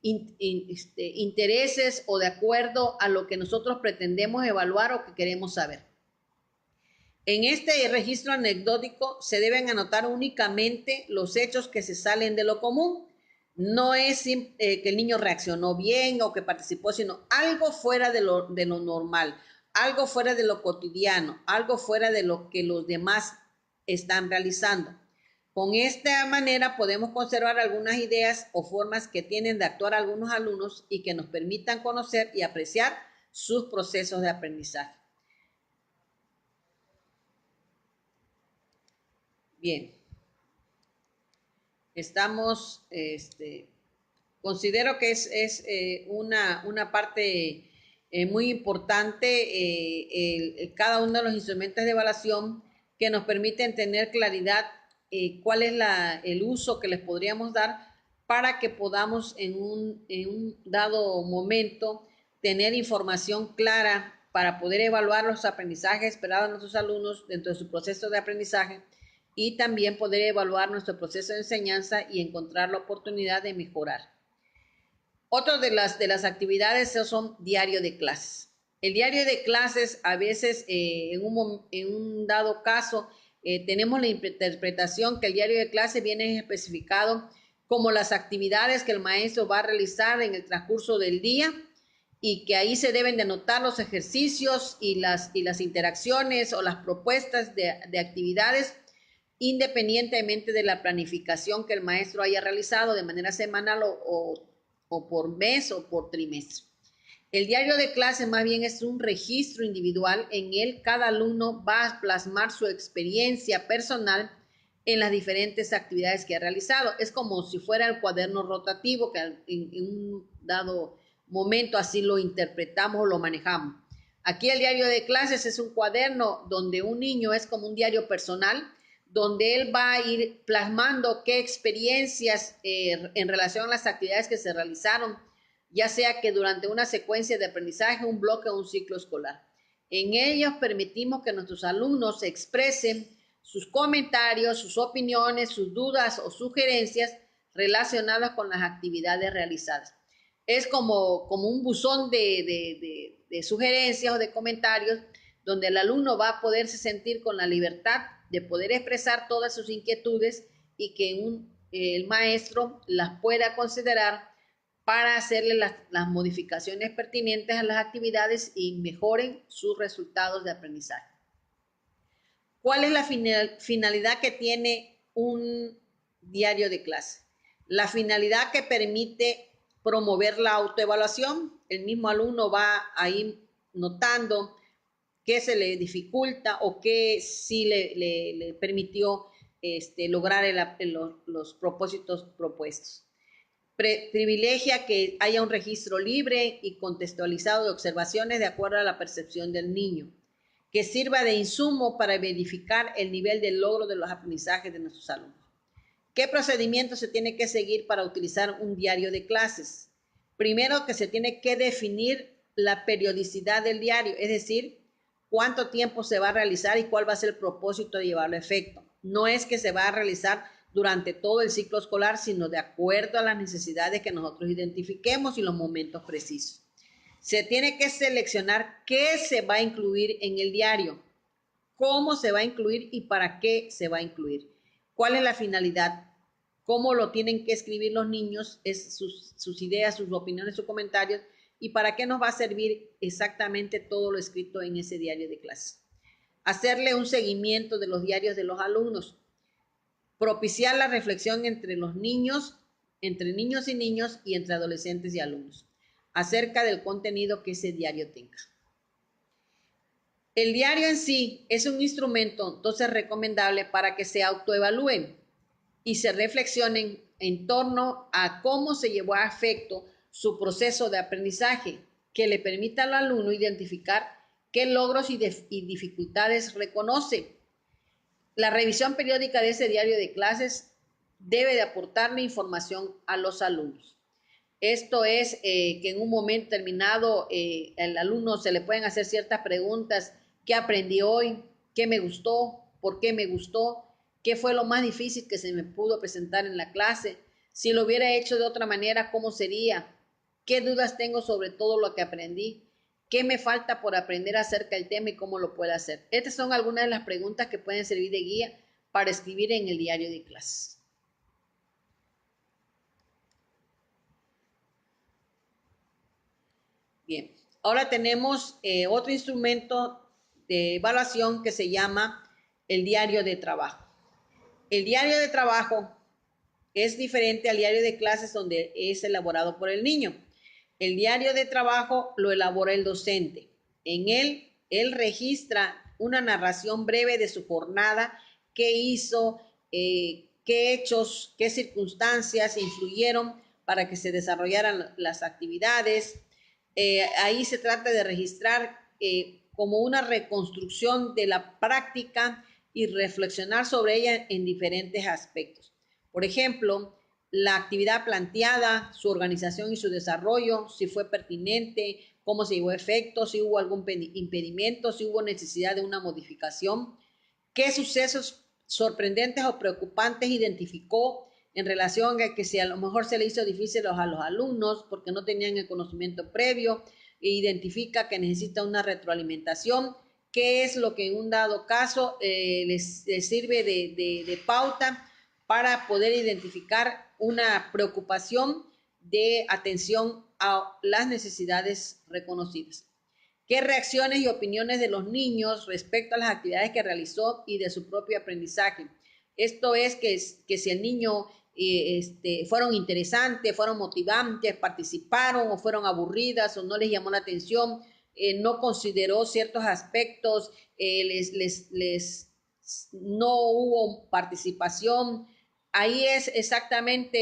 intereses o de acuerdo a lo que nosotros pretendemos evaluar o que queremos saber. En este registro anecdótico se deben anotar únicamente los hechos que se salen de lo común. No es que el niño reaccionó bien o que participó, sino algo fuera de lo normal, algo fuera de lo cotidiano, algo fuera de lo que los demás están realizando. Con esta manera podemos conservar algunas ideas o formas que tienen de actuar algunos alumnos y que nos permitan conocer y apreciar sus procesos de aprendizaje. Bien. Estamos, considero que es una parte muy importante cada uno de los instrumentos de evaluación que nos permiten tener claridad cuál es el uso que les podríamos dar para que podamos en un dado momento tener información clara para poder evaluar los aprendizajes esperados de nuestros alumnos dentro de su proceso de aprendizaje y también poder evaluar nuestro proceso de enseñanza y encontrar la oportunidad de mejorar. Otra de las actividades son diario de clases. El diario de clases a veces en un dado caso tenemos la interpretación que el diario de clase viene especificado como las actividades que el maestro va a realizar en el transcurso del día y que ahí se deben de anotar los ejercicios y las interacciones o las propuestas de actividades independientemente de la planificación que el maestro haya realizado de manera semanal o por mes o por trimestre. El diario de clase más bien es un registro individual. En él cada alumno va a plasmar su experiencia personal en las diferentes actividades que ha realizado. Es como si fuera el cuaderno rotativo que en un dado momento así lo interpretamos o lo manejamos. Aquí el diario de clases es un cuaderno donde un niño es como un diario personal, donde él va a ir plasmando qué experiencias en relación a las actividades que se realizaron, ya sea que durante una secuencia de aprendizaje, un bloque o un ciclo escolar. En ellos permitimos que nuestros alumnos expresen sus comentarios, sus opiniones, sus dudas o sugerencias relacionadas con las actividades realizadas. Es como un buzón de sugerencias o de comentarios donde el alumno va a poderse sentir con la libertad de poder expresar todas sus inquietudes y que el maestro las pueda considerar para hacerle las modificaciones pertinentes a las actividades y mejoren sus resultados de aprendizaje. ¿Cuál es la finalidad que tiene un diario de clase? La finalidad que permite promover la autoevaluación. El mismo alumno va a ir notando qué se le dificulta o qué sí le permitió lograr los propósitos propuestos. Privilegia que haya un registro libre y contextualizado de observaciones de acuerdo a la percepción del niño, que sirva de insumo para verificar el nivel de logro de los aprendizajes de nuestros alumnos. ¿Qué procedimiento se tiene que seguir para utilizar un diario de clases? Primero, que se tiene que definir la periodicidad del diario, es decir, cuánto tiempo se va a realizar y cuál va a ser el propósito de llevarlo a efecto. No es que se va a realizar durante todo el ciclo escolar, sino de acuerdo a las necesidades que nosotros identifiquemos y los momentos precisos. Se tiene que seleccionar qué se va a incluir en el diario, cómo se va a incluir y para qué se va a incluir. ¿Cuál es la finalidad? ¿Cómo lo tienen que escribir los niños? Es sus ideas, sus opiniones, sus comentarios. ¿Y para qué nos va a servir exactamente todo lo escrito en ese diario de clase? Hacerle un seguimiento de los diarios de los alumnos. Propiciar la reflexión entre niños y niños y entre adolescentes y alumnos acerca del contenido que ese diario tenga. El diario en sí es un instrumento entonces recomendable para que se autoevalúen y se reflexionen en torno a cómo se llevó a efecto su proceso de aprendizaje, que le permita al alumno identificar qué logros y dificultades reconoce. La revisión periódica de ese diario de clases debe de aportarle información a los alumnos. Esto es que en un momento determinado al alumno se le pueden hacer ciertas preguntas. ¿Qué aprendí hoy? ¿Qué me gustó? ¿Por qué me gustó? ¿Qué fue lo más difícil que se me pudo presentar en la clase? Si lo hubiera hecho de otra manera, ¿cómo sería? ¿Qué dudas tengo sobre todo lo que aprendí? ¿Qué me falta por aprender acerca del tema y cómo lo puedo hacer? Estas son algunas de las preguntas que pueden servir de guía para escribir en el diario de clases. Bien, ahora tenemos otro instrumento de evaluación que se llama el diario de trabajo. El diario de trabajo es diferente al diario de clases donde es elaborado por el niño. El diario de trabajo lo elabora el docente. En él registra una narración breve de su jornada, qué hizo, qué hechos, qué circunstancias influyeron para que se desarrollaran las actividades. Ahí se trata de registrar como una reconstrucción de la práctica y reflexionar sobre ella en diferentes aspectos. Por ejemplo, la actividad planteada, su organización y su desarrollo, si fue pertinente, cómo se llevó a efecto, si hubo algún impedimento, si hubo necesidad de una modificación, qué sucesos sorprendentes o preocupantes identificó en relación a que si a lo mejor se le hizo difícil a los alumnos porque no tenían el conocimiento previo, e identifica que necesita una retroalimentación, qué es lo que en un dado caso les sirve de pauta para poder identificar una preocupación de atención a las necesidades reconocidas. ¿Qué reacciones y opiniones de los niños respecto a las actividades que realizó y de su propio aprendizaje? Esto es que si el niño fueron interesantes, fueron motivantes, participaron o fueron aburridas o no les llamó la atención, no consideró ciertos aspectos, no hubo participación. Ahí es exactamente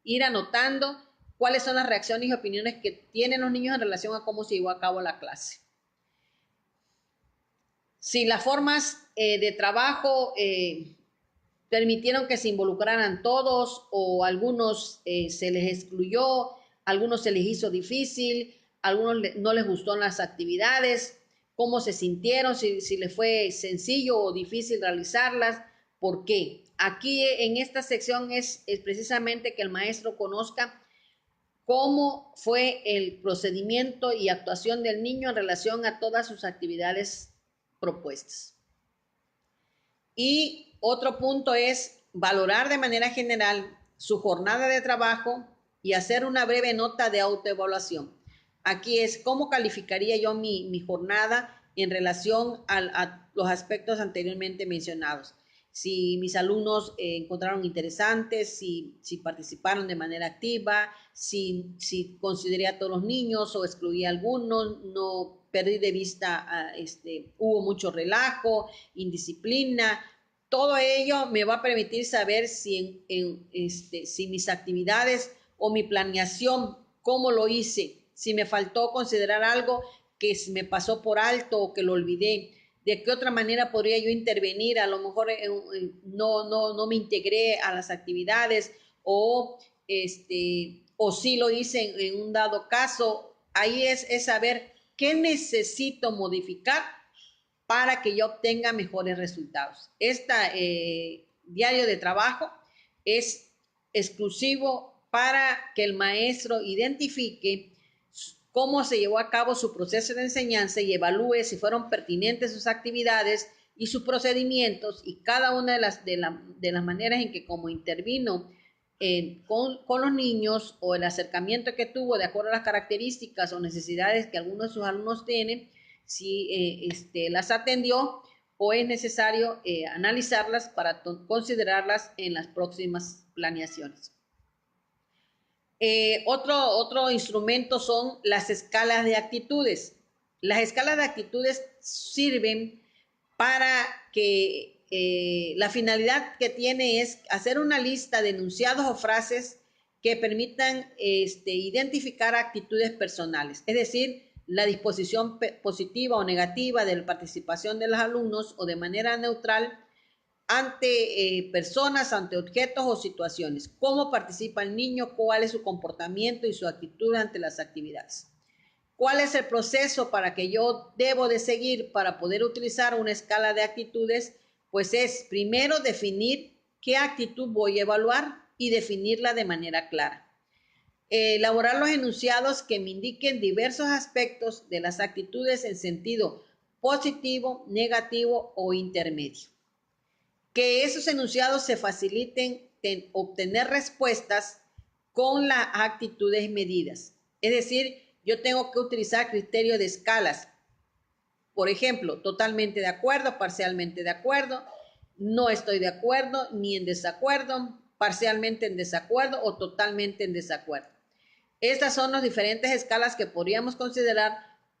ir anotando cuáles son las reacciones y opiniones que tienen los niños en relación a cómo se llevó a cabo la clase. Si las formas de trabajo permitieron que se involucraran todos o algunos se les excluyó, algunos se les hizo difícil, algunos no les gustó las actividades, cómo se sintieron, si les fue sencillo o difícil realizarlas, ¿por qué? Aquí en esta sección es precisamente que el maestro conozca cómo fue el procedimiento y actuación del niño en relación a todas sus actividades propuestas. Y otro punto es valorar de manera general su jornada de trabajo y hacer una breve nota de autoevaluación. Aquí es cómo calificaría yo mi jornada en relación a los aspectos anteriormente mencionados. Si mis alumnos encontraron interesantes, si participaron de manera activa, si consideré a todos los niños o excluí a algunos, no perdí de vista, hubo mucho relajo, indisciplina. Todo ello me va a permitir saber si mis actividades o mi planeación, cómo lo hice, si me faltó considerar algo que me pasó por alto o que lo olvidé. ¿De qué otra manera podría yo intervenir? A lo mejor no me integré a las actividades o sí lo hice en un dado caso. Ahí es saber qué necesito modificar para que yo obtenga mejores resultados. Este diario de trabajo es exclusivo para que el maestro identifique cómo se llevó a cabo su proceso de enseñanza y evalúe si fueron pertinentes sus actividades y sus procedimientos y cada una de las maneras en que como intervino con los niños o el acercamiento que tuvo de acuerdo a las características o necesidades que algunos de sus alumnos tienen, si las atendió o es necesario analizarlas para considerarlas en las próximas planeaciones. Otro instrumento son las escalas de actitudes. Las escalas de actitudes sirven para que la finalidad que tiene es hacer una lista de enunciados o frases que permitan identificar actitudes personales, es decir, la disposición positiva o negativa de la participación de los alumnos o de manera neutral ante personas, ante objetos o situaciones. ¿Cómo participa el niño? ¿Cuál es su comportamiento y su actitud ante las actividades? ¿Cuál es el proceso para que yo debo de seguir para poder utilizar una escala de actitudes? Pues es primero definir qué actitud voy a evaluar y definirla de manera clara. Elaborar los enunciados que me indiquen diversos aspectos de las actitudes en sentido positivo, negativo o intermedio. Que esos enunciados se faciliten en obtener respuestas con las actitudes medidas. Es decir, yo tengo que utilizar criterios de escalas. Por ejemplo, totalmente de acuerdo, parcialmente de acuerdo, no estoy de acuerdo, ni en desacuerdo, parcialmente en desacuerdo o totalmente en desacuerdo. Estas son las diferentes escalas que podríamos considerar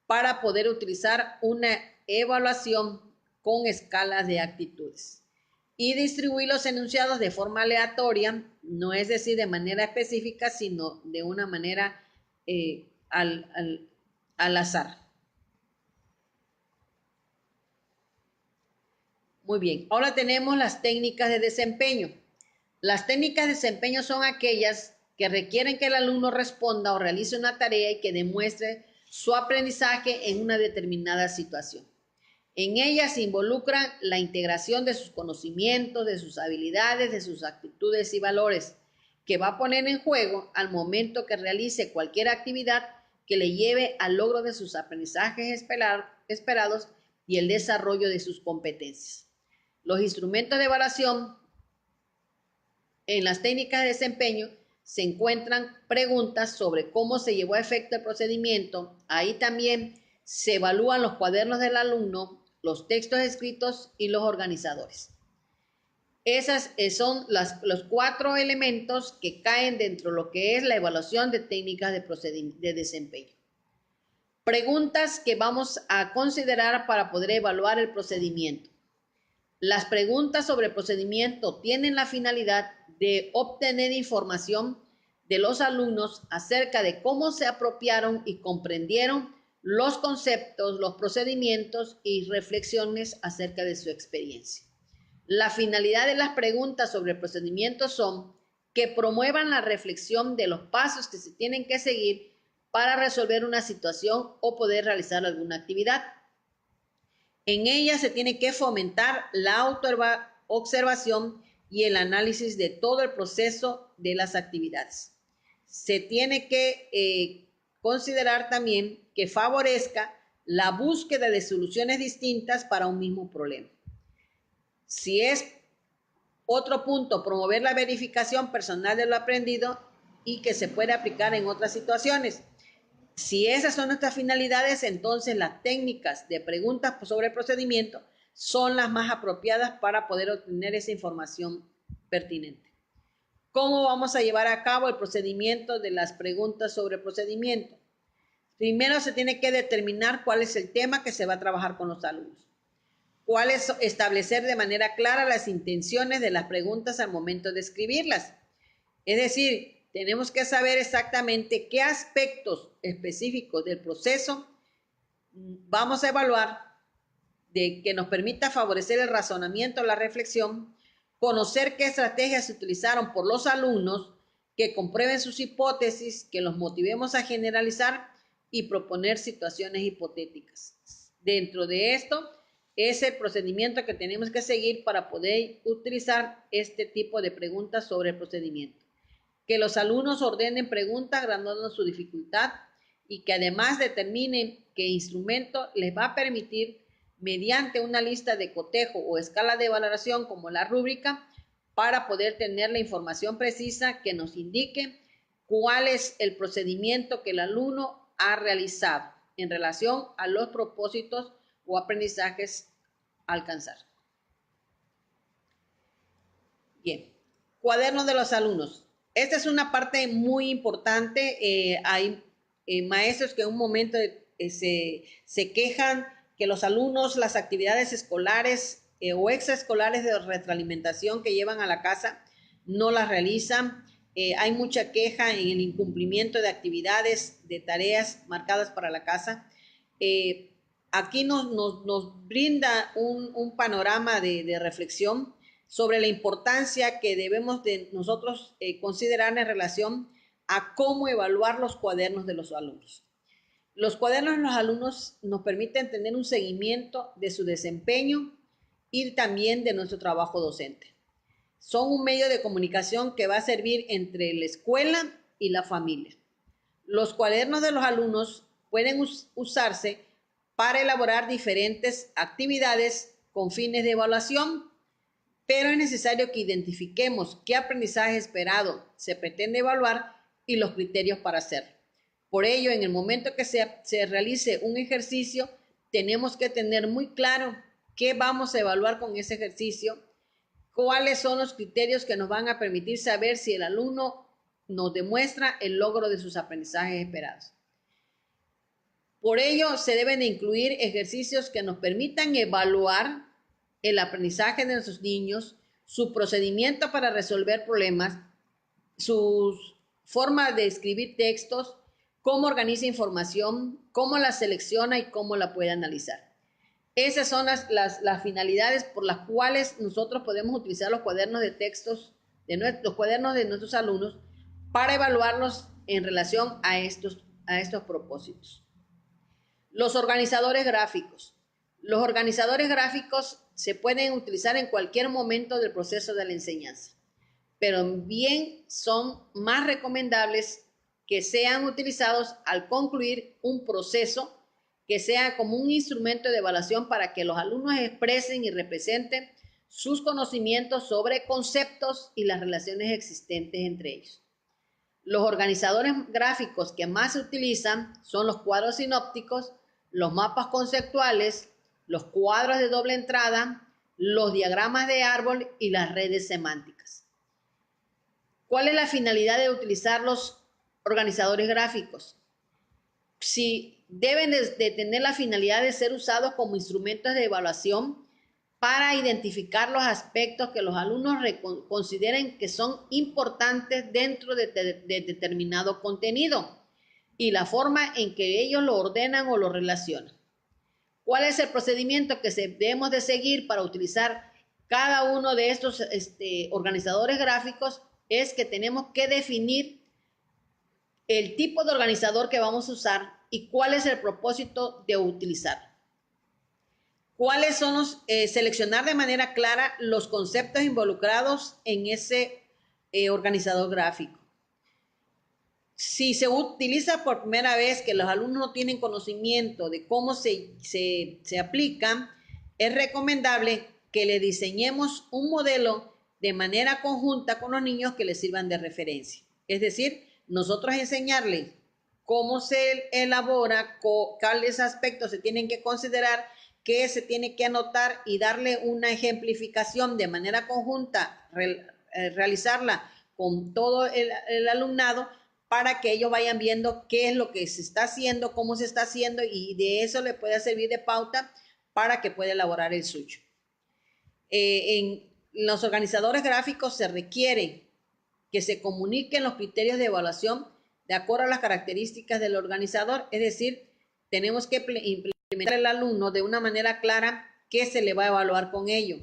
para poder utilizar una evaluación con escalas de actitudes. Y distribuir los enunciados de forma aleatoria, no es decir, de manera específica, sino de una manera al azar. Muy bien, ahora tenemos las técnicas de desempeño. Las técnicas de desempeño son aquellas que requieren que el alumno responda o realice una tarea y que demuestre su aprendizaje en una determinada situación. En ellas se involucra la integración de sus conocimientos, de sus habilidades, de sus actitudes y valores, que va a poner en juego al momento que realice cualquier actividad que le lleve al logro de sus aprendizajes esperados y el desarrollo de sus competencias. Los instrumentos de evaluación en las técnicas de desempeño se encuentran preguntas sobre cómo se llevó a efecto el procedimiento. Ahí también se evalúan los cuadernos del alumno, los textos escritos y los organizadores. Esos son los 4 elementos que caen dentro de lo que es la evaluación de técnicas de desempeño. Preguntas que vamos a considerar para poder evaluar el procedimiento. Las preguntas sobre el procedimiento tienen la finalidad de obtener información de los alumnos acerca de cómo se apropiaron y comprendieron los conceptos, los procedimientos y reflexiones acerca de su experiencia. La finalidad de las preguntas sobre el procedimiento son que promuevan la reflexión de los pasos que se tienen que seguir para resolver una situación o poder realizar alguna actividad. En ella se tiene que fomentar la autoobservación y el análisis de todo el proceso de las actividades. Se tiene que considerar también que favorezca la búsqueda de soluciones distintas para un mismo problema. Si es otro punto, promover la verificación personal de lo aprendido y que se puede aplicar en otras situaciones. Si esas son nuestras finalidades, entonces las técnicas de preguntas sobre el procedimiento son las más apropiadas para poder obtener esa información pertinente. ¿Cómo vamos a llevar a cabo el procedimiento de las preguntas sobre el procedimiento? Primero se tiene que determinar cuál es el tema que se va a trabajar con los alumnos. ¿Cuál es establecer de manera clara las intenciones de las preguntas al momento de escribirlas? Es decir, tenemos que saber exactamente qué aspectos específicos del proceso vamos a evaluar de que nos permita favorecer el razonamiento, la reflexión, conocer qué estrategias se utilizaron por los alumnos, que comprueben sus hipótesis, que los motivemos a generalizar y proponer situaciones hipotéticas. Dentro de esto, es el procedimiento que tenemos que seguir para poder utilizar este tipo de preguntas sobre el procedimiento. Que los alumnos ordenen preguntas graduando su dificultad y que además determinen qué instrumento les va a permitir, mediante una lista de cotejo o escala de valoración como la rúbrica, para poder tener la información precisa que nos indique cuál es el procedimiento que el alumno ha realizado en relación a los propósitos o aprendizajes a alcanzar. Bien, cuadernos de los alumnos. Esta es una parte muy importante. Hay maestros que en un momento se quejan que los alumnos, las actividades escolares o extraescolares de retroalimentación que llevan a la casa no las realizan. Hay mucha queja en el incumplimiento de actividades, de tareas marcadas para la casa. Aquí nos brinda un panorama de reflexión sobre la importancia que debemos de nosotros considerar en relación a cómo evaluar los cuadernos de los alumnos. Los cuadernos de los alumnos nos permiten tener un seguimiento de su desempeño y también de nuestro trabajo docente. Son un medio de comunicación que va a servir entre la escuela y la familia. Los cuadernos de los alumnos pueden usarse para elaborar diferentes actividades con fines de evaluación, pero es necesario que identifiquemos qué aprendizaje esperado se pretende evaluar y los criterios para hacerlo. Por ello, en el momento que se realice un ejercicio, tenemos que tener muy claro qué vamos a evaluar con ese ejercicio, cuáles son los criterios que nos van a permitir saber si el alumno nos demuestra el logro de sus aprendizajes esperados. Por ello, se deben de incluir ejercicios que nos permitan evaluar el aprendizaje de nuestros niños, su procedimiento para resolver problemas, sus formas de escribir textos, cómo organiza información, cómo la selecciona y cómo la puede analizar. Esas son las finalidades por las cuales nosotros podemos utilizar los cuadernos de textos, los cuadernos de nuestros alumnos, para evaluarlos en relación a estos propósitos. Los organizadores gráficos. Los organizadores gráficos se pueden utilizar en cualquier momento del proceso de la enseñanza, pero bien son más recomendables que sean utilizados al concluir un proceso, que sea como un instrumento de evaluación para que los alumnos expresen y representen sus conocimientos sobre conceptos y las relaciones existentes entre ellos. Los organizadores gráficos que más se utilizan son los cuadros sinópticos, los mapas conceptuales, los cuadros de doble entrada, los diagramas de árbol y las redes semánticas. ¿Cuál es la finalidad de utilizar los organizadores gráficos? Si deben de tener la finalidad de ser usados como instrumentos de evaluación para identificar los aspectos que los alumnos consideren que son importantes dentro de determinado contenido y la forma en que ellos lo ordenan o lo relacionan. ¿Cuál es el procedimiento que debemos de seguir para utilizar cada uno de estos organizadores gráficos? Es que tenemos que definir el tipo de organizador que vamos a usar y cuál es el propósito de utilizarlo. ¿Cuáles son seleccionar de manera clara los conceptos involucrados en ese organizador gráfico? Si se utiliza por primera vez que los alumnos no tienen conocimiento de cómo se aplican, es recomendable que le diseñemos un modelo de manera conjunta con los niños que les sirvan de referencia. Es decir, nosotros enseñarles cómo se elabora, cuáles aspectos se tienen que considerar, qué se tiene que anotar y darle una ejemplificación de manera conjunta, realizarla con todo el alumnado, para que ellos vayan viendo qué es lo que se está haciendo, cómo se está haciendo, y de eso le puede servir de pauta para que pueda elaborar el suyo. En los organizadores gráficos se requiere que se comuniquen los criterios de evaluación de acuerdo a las características del organizador, es decir, tenemos que implementar al alumno de una manera clara qué se le va a evaluar con ello.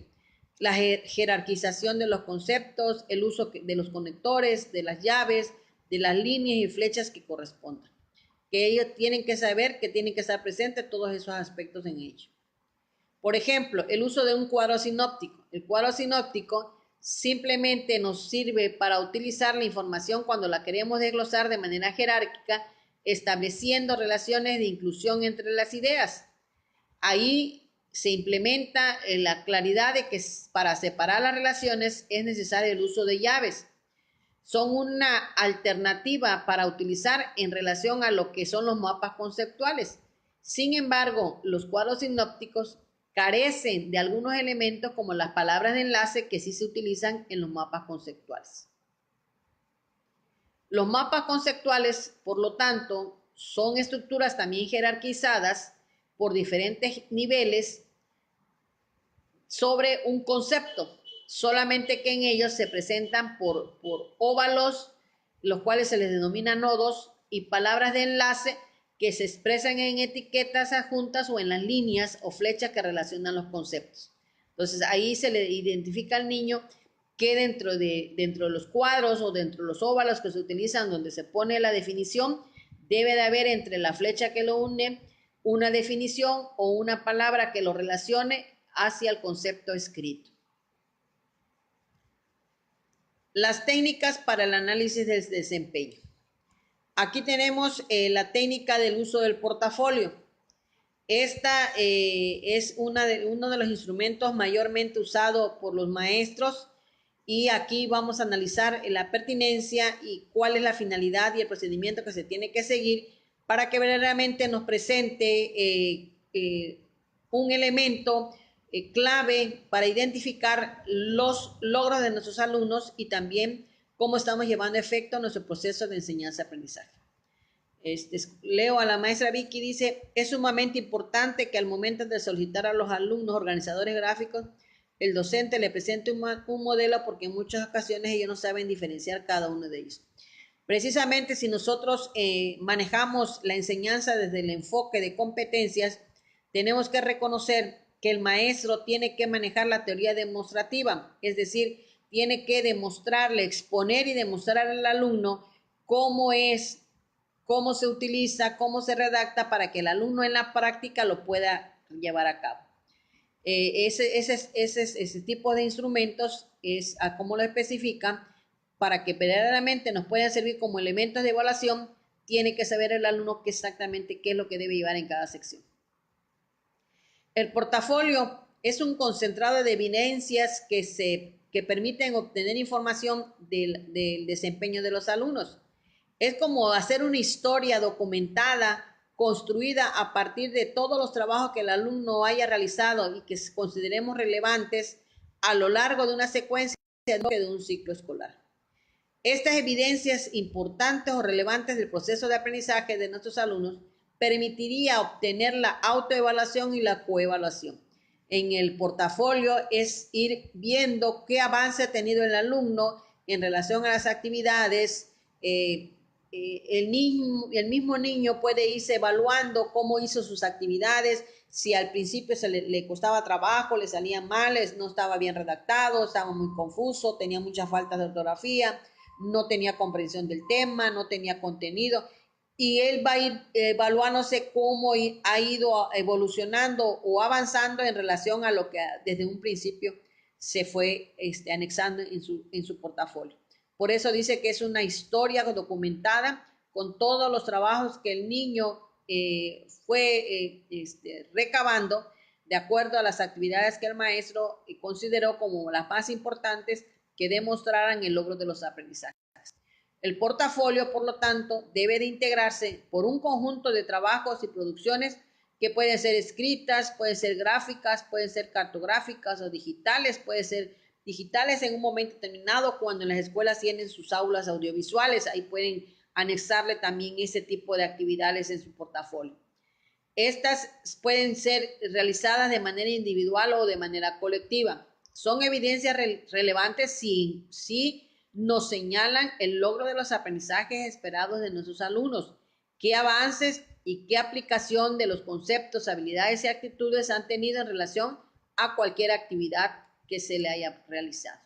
La jerarquización de los conceptos, el uso de los conectores, de las llaves, de las líneas y flechas que correspondan. Que ellos tienen que saber que tienen que estar presentes todos esos aspectos en ello. Por ejemplo, el uso de un cuadro sinóptico. El cuadro sinóptico simplemente nos sirve para utilizar la información cuando la queremos desglosar de manera jerárquica, estableciendo relaciones de inclusión entre las ideas. Ahí se implementa la claridad de que para separar las relaciones es necesario el uso de llaves. Son una alternativa para utilizar en relación a lo que son los mapas conceptuales. Sin embargo, los cuadros sinópticos carecen de algunos elementos como las palabras de enlace que sí se utilizan en los mapas conceptuales. Los mapas conceptuales, por lo tanto, son estructuras también jerarquizadas por diferentes niveles sobre un concepto, solamente que en ellos se presentan por óvalos, los cuales se les denomina nodos, y palabras de enlace que se expresan en etiquetas adjuntas o en las líneas o flechas que relacionan los conceptos. Entonces ahí se le identifica al niño que dentro de los cuadros o dentro de los óvalos que se utilizan donde se pone la definición, debe de haber entre la flecha que lo une una definición o una palabra que lo relacione hacia el concepto escrito. Las técnicas para el análisis del desempeño. Aquí tenemos la técnica del uso del portafolio. Esta es uno de los instrumentos mayormente usados por los maestros y aquí vamos a analizar la pertinencia y cuál es la finalidad y el procedimiento que se tiene que seguir para que verdaderamente nos presente un elemento clave para identificar los logros de nuestros alumnos y también cómo estamos llevando a efecto nuestro proceso de enseñanza-aprendizaje. Leo a la maestra Vicky, dice, es sumamente importante que al momento de solicitar a los alumnos organizadores gráficos, el docente le presente un modelo porque en muchas ocasiones ellos no saben diferenciar cada uno de ellos. Precisamente si nosotros manejamos la enseñanza desde el enfoque de competencias, tenemos que reconocer que el maestro tiene que manejar la teoría demostrativa, es decir, tiene que demostrarle, exponer y demostrar al alumno cómo es, cómo se utiliza, cómo se redacta para que el alumno en la práctica lo pueda llevar a cabo. Ese tipo de instrumentos es a cómo lo especifican para que verdaderamente nos puedan servir como elementos de evaluación. Tiene que saber el alumno exactamente qué es lo que debe llevar en cada sección. El portafolio es un concentrado de evidencias que permiten obtener información del desempeño de los alumnos. Es como hacer una historia documentada, construida a partir de todos los trabajos que el alumno haya realizado y que consideremos relevantes a lo largo de una secuencia de un ciclo escolar. Estas evidencias importantes o relevantes del proceso de aprendizaje de nuestros alumnos permitiría obtener la autoevaluación y la coevaluación. En el portafolio es ir viendo qué avance ha tenido el alumno en relación a las actividades. El mismo niño puede irse evaluando cómo hizo sus actividades, si al principio le costaba trabajo, le salían mal, no estaba bien redactado, estaba muy confuso, tenía muchas faltas de ortografía, no tenía comprensión del tema, no tenía contenido, y él va a ir evaluándose cómo ha ido evolucionando o avanzando en relación a lo que desde un principio se fue anexando en su portafolio. Por eso dice que es una historia documentada con todos los trabajos que el niño fue recabando de acuerdo a las actividades que el maestro consideró como las más importantes que demostraran el logro de los aprendizajes. El portafolio, por lo tanto, debe de integrarse por un conjunto de trabajos y producciones que pueden ser escritas, pueden ser gráficas, pueden ser cartográficas o digitales, pueden ser digitales en un momento determinado cuando en las escuelas tienen sus aulas audiovisuales, ahí pueden anexarle también ese tipo de actividades en su portafolio. Estas pueden ser realizadas de manera individual o de manera colectiva. Son evidencias relevantes si nos señalan el logro de los aprendizajes esperados de nuestros alumnos, qué avances y qué aplicación de los conceptos, habilidades y actitudes han tenido en relación a cualquier actividad que se le haya realizado.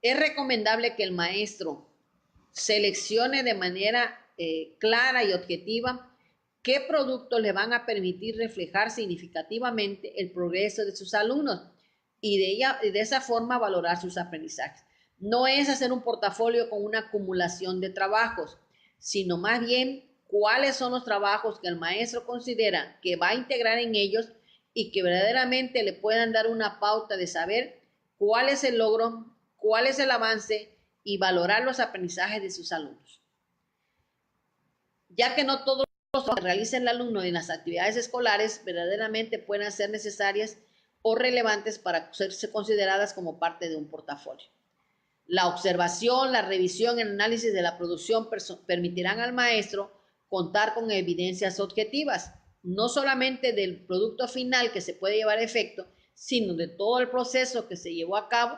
Es recomendable que el maestro seleccione de manera clara y objetiva qué productos le van a permitir reflejar significativamente el progreso de sus alumnos y de esa forma valorar sus aprendizajes. No es hacer un portafolio con una acumulación de trabajos, sino más bien cuáles son los trabajos que el maestro considera que va a integrar en ellos y que verdaderamente le puedan dar una pauta de saber cuál es el logro, cuál es el avance y valorar los aprendizajes de sus alumnos. Ya que no todos los trabajos que realiza el alumno en las actividades escolares verdaderamente pueden ser necesarias o relevantes para ser consideradas como parte de un portafolio. La observación, la revisión y el análisis de la producción permitirán al maestro contar con evidencias objetivas, no solamente del producto final que se puede llevar a efecto, sino de todo el proceso que se llevó a cabo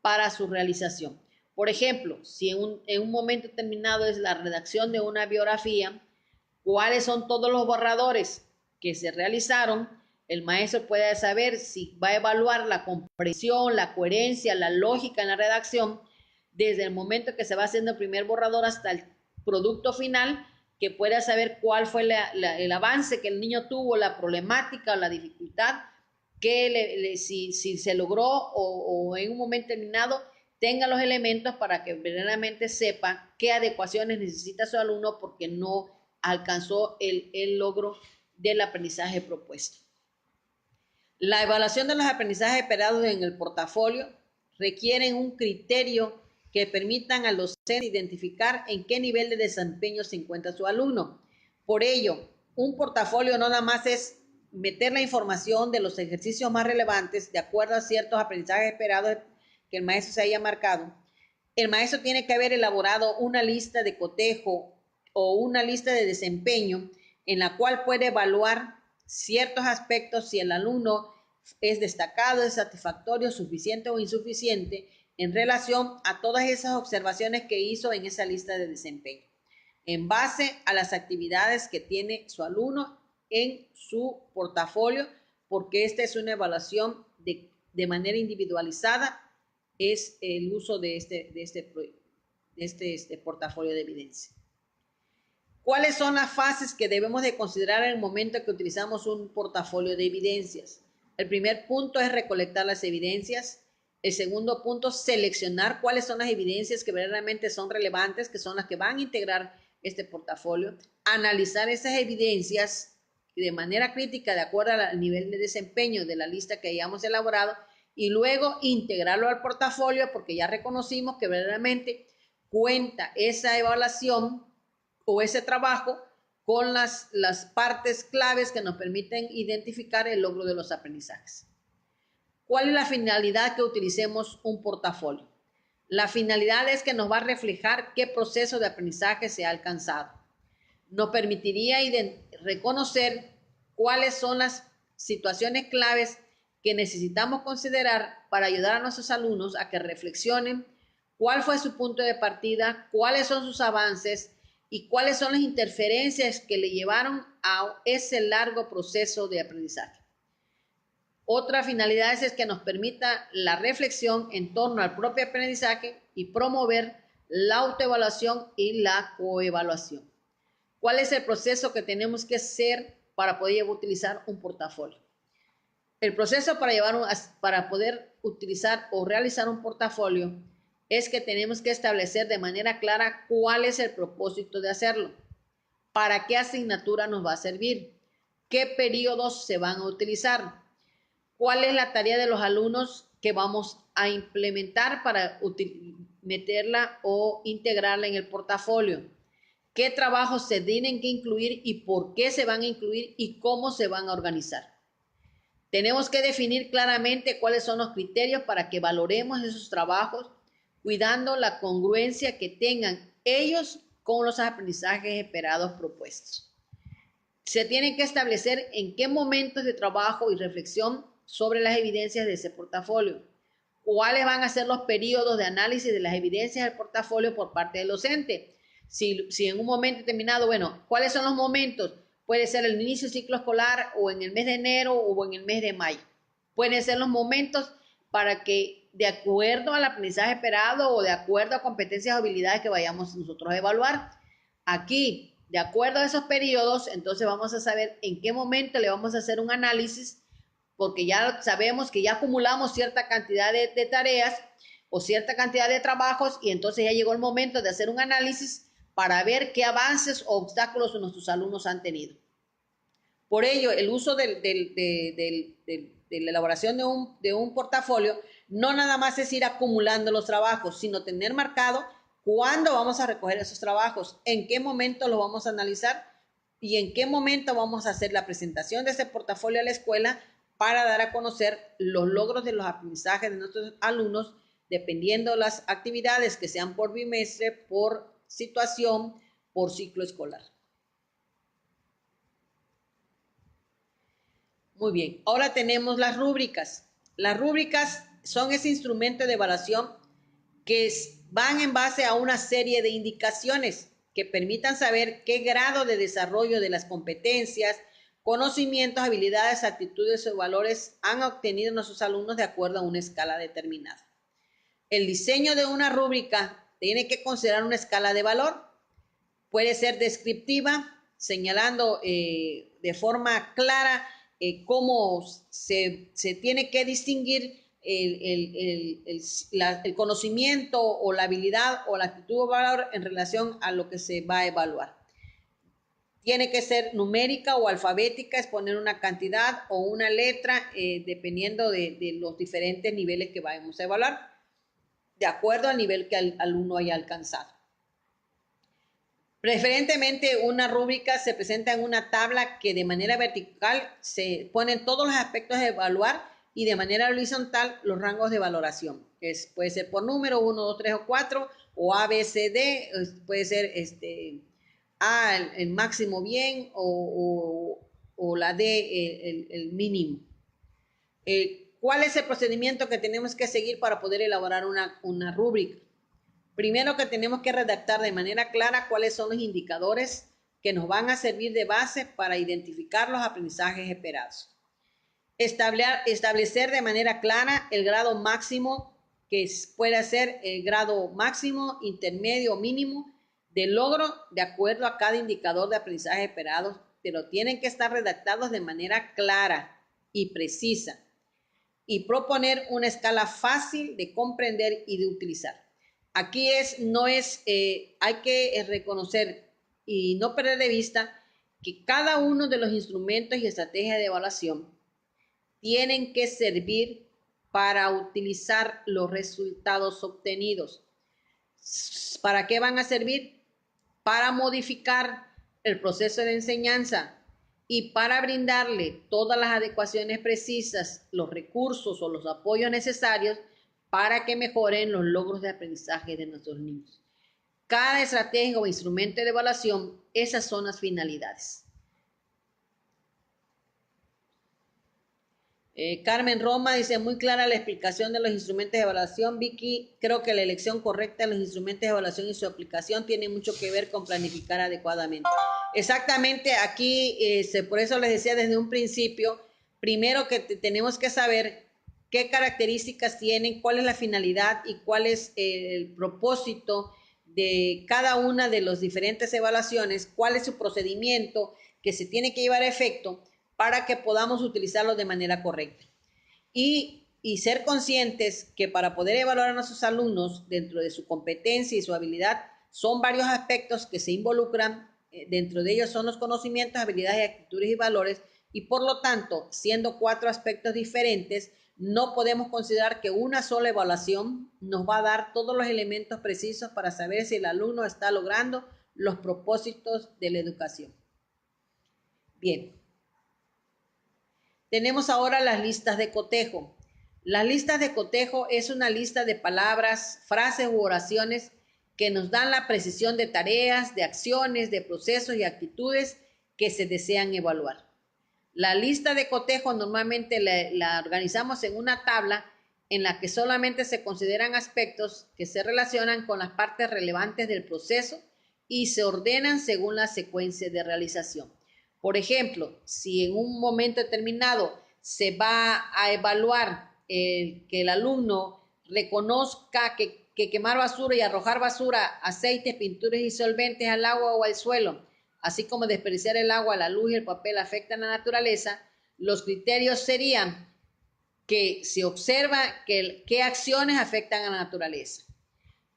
para su realización. Por ejemplo, si en un momento determinado es la redacción de una biografía, cuáles son todos los borradores que se realizaron, el maestro puede saber si va a evaluar la comprensión, la coherencia, la lógica en la redacción, desde el momento que se va haciendo el primer borrador hasta el producto final, que pueda saber cuál fue el avance que el niño tuvo, la problemática o la dificultad, si se logró o en un momento determinado tenga los elementos para que verdaderamente sepa qué adecuaciones necesita su alumno porque no alcanzó el logro del aprendizaje propuesto. La evaluación de los aprendizajes esperados en el portafolio requieren un criterio que permitan al docente identificar en qué nivel de desempeño se encuentra su alumno. Por ello, un portafolio no nada más es meter la información de los ejercicios más relevantes de acuerdo a ciertos aprendizajes esperados que el maestro se haya marcado. El maestro tiene que haber elaborado una lista de cotejo o una lista de desempeño en la cual puede evaluar ciertos aspectos si el alumno es destacado, es satisfactorio, suficiente o insuficiente en relación a todas esas observaciones que hizo en esa lista de desempeño, en base a las actividades que tiene su alumno en su portafolio, porque esta es una evaluación de manera individualizada, es el uso de este portafolio de evidencia. ¿Cuáles son las fases que debemos de considerar en el momento que utilizamos un portafolio de evidencias? El primer punto es recolectar las evidencias. El segundo punto, seleccionar cuáles son las evidencias que verdaderamente son relevantes, que son las que van a integrar este portafolio. Analizar esas evidencias de manera crítica de acuerdo al nivel de desempeño de la lista que hayamos elaborado y luego integrarlo al portafolio porque ya reconocimos que verdaderamente cuenta esa evaluación o ese trabajo con las partes claves que nos permiten identificar el logro de los aprendizajes. ¿Cuál es la finalidad que utilicemos un portafolio? La finalidad es que nos va a reflejar qué proceso de aprendizaje se ha alcanzado. Nos permitiría reconocer cuáles son las situaciones claves que necesitamos considerar para ayudar a nuestros alumnos a que reflexionen cuál fue su punto de partida, cuáles son sus avances y cuáles son las interferencias que le llevaron a ese largo proceso de aprendizaje. Otra finalidad es que nos permita la reflexión en torno al propio aprendizaje y promover la autoevaluación y la coevaluación. ¿Cuál es el proceso que tenemos que hacer para poder utilizar un portafolio? El proceso para poder utilizar o realizar un portafolio es que tenemos que establecer de manera clara cuál es el propósito de hacerlo, para qué asignatura nos va a servir, qué periodos se van a utilizar, cuál es la tarea de los alumnos que vamos a implementar para meterla o integrarla en el portafolio, qué trabajos se tienen que incluir y por qué se van a incluir y cómo se van a organizar. Tenemos que definir claramente cuáles son los criterios para que valoremos esos trabajos, cuidando la congruencia que tengan ellos con los aprendizajes esperados propuestos. Se tiene que establecer en qué momentos de trabajo y reflexión sobre las evidencias de ese portafolio, cuáles van a ser los periodos de análisis de las evidencias del portafolio por parte del docente. Si en un momento determinado, bueno, ¿cuáles son los momentos? Puede ser el inicio del ciclo escolar o en el mes de enero o en el mes de mayo. Pueden ser los momentos para que, de acuerdo al aprendizaje esperado o de acuerdo a competencias o habilidades que vayamos nosotros a evaluar, aquí De acuerdo a esos periodos, entonces vamos a saber en qué momento le vamos a hacer un análisis, porque ya sabemos que ya acumulamos cierta cantidad de tareas o cierta cantidad de trabajos y entonces ya llegó el momento de hacer un análisis para ver qué avances o obstáculos nuestros alumnos han tenido. Por ello, el uso de la elaboración de un portafolio no nada más es ir acumulando los trabajos, sino tener marcado cuándo vamos a recoger esos trabajos, en qué momento los vamos a analizar y en qué momento vamos a hacer la presentación de ese portafolio a la escuela para dar a conocer los logros de los aprendizajes de nuestros alumnos, dependiendo de las actividades que sean por bimestre, por situación, por ciclo escolar. Muy bien, ahora tenemos las rúbricas. Las rúbricas son ese instrumento de evaluación que van en base a una serie de indicaciones que permitan saber qué grado de desarrollo de las competencias, conocimientos, habilidades, actitudes o valores han obtenido nuestros alumnos de acuerdo a una escala determinada. El diseño de una rúbrica tiene que considerar una escala de valor. Puede ser descriptiva, señalando de forma clara cómo se tiene que distinguir el conocimiento o la habilidad o la actitud o valor en relación a lo que se va a evaluar. Tiene que ser numérica o alfabética, exponer una cantidad o una letra, dependiendo de los diferentes niveles que vamos a evaluar, de acuerdo al nivel que el alumno haya alcanzado. Preferentemente una rúbrica se presenta en una tabla que de manera vertical se ponen todos los aspectos de evaluar y de manera horizontal los rangos de valoración. Puede ser por número 1, 2, 3 o 4 o A, B, C, D, puede ser A el máximo bien o la D el mínimo. ¿Cuál es el procedimiento que tenemos que seguir para poder elaborar una rúbrica? Primero que tenemos que redactar de manera clara cuáles son los indicadores que nos van a servir de base para identificar los aprendizajes esperados. Establecer de manera clara el grado máximo, que puede ser el grado máximo, intermedio o mínimo de logro de acuerdo a cada indicador de aprendizaje esperado, pero tienen que estar redactados de manera clara y precisa y proponer una escala fácil de comprender y de utilizar. Aquí hay que reconocer y no perder de vista que cada uno de los instrumentos y estrategias de evaluación tienen que servir para utilizar los resultados obtenidos. ¿Para qué van a servir? Para modificar el proceso de enseñanza y para brindarle todas las adecuaciones precisas, los recursos o los apoyos necesarios para que mejoren los logros de aprendizaje de nuestros niños. Cada estrategia o instrumento de evaluación, esas son las finalidades. Carmen Roma dice, muy clara la explicación de los instrumentos de evaluación. Vicky, creo que la elección correcta de los instrumentos de evaluación y su aplicación tiene mucho que ver con planificar adecuadamente. Exactamente, aquí, por eso les decía desde un principio, primero que tenemos que saber qué características tienen, cuál es la finalidad y cuál es el propósito de cada una de las diferentes evaluaciones, cuál es su procedimiento que se tiene que llevar a efecto para que podamos utilizarlo de manera correcta. Y ser conscientes que para poder evaluar a nuestros alumnos dentro de su competencia y su habilidad, son varios aspectos que se involucran, dentro de ellos son los conocimientos, habilidades, actitudes y valores, y por lo tanto, siendo 4 aspectos diferentes, no podemos considerar que una sola evaluación nos va a dar todos los elementos precisos para saber si el alumno está logrando los propósitos de la educación. Bien. Tenemos ahora las listas de cotejo. Las listas de cotejo es una lista de palabras, frases u oraciones que nos dan la precisión de tareas, de acciones, de procesos y actitudes que se desean evaluar. La lista de cotejo normalmente la organizamos en una tabla en la que solamente se consideran aspectos que se relacionan con las partes relevantes del proceso y se ordenan según la secuencia de realización. Por ejemplo, si en un momento determinado se va a evaluar que el alumno reconozca que quemar basura y arrojar basura, aceites, pinturas y solventes al agua o al suelo así como desperdiciar el agua, la luz y el papel afectan a la naturaleza, los criterios serían que se observa qué acciones afectan a la naturaleza.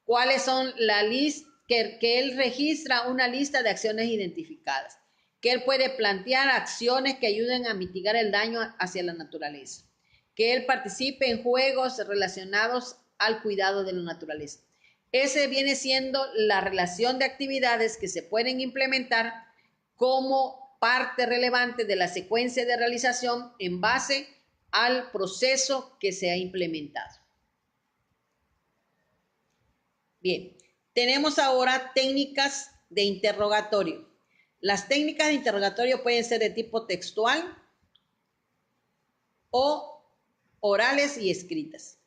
¿Cuáles son la lista? Que él registra una lista de acciones identificadas, que él puede plantear acciones que ayuden a mitigar el daño hacia la naturaleza, que él participe en juegos relacionados al cuidado de la naturaleza. Ese viene siendo la relación de actividades que se pueden implementar como parte relevante de la secuencia de realización en base al proceso que se ha implementado. Bien, tenemos ahora técnicas de interrogatorio. Las técnicas de interrogatorio pueden ser de tipo textual o orales y escritas.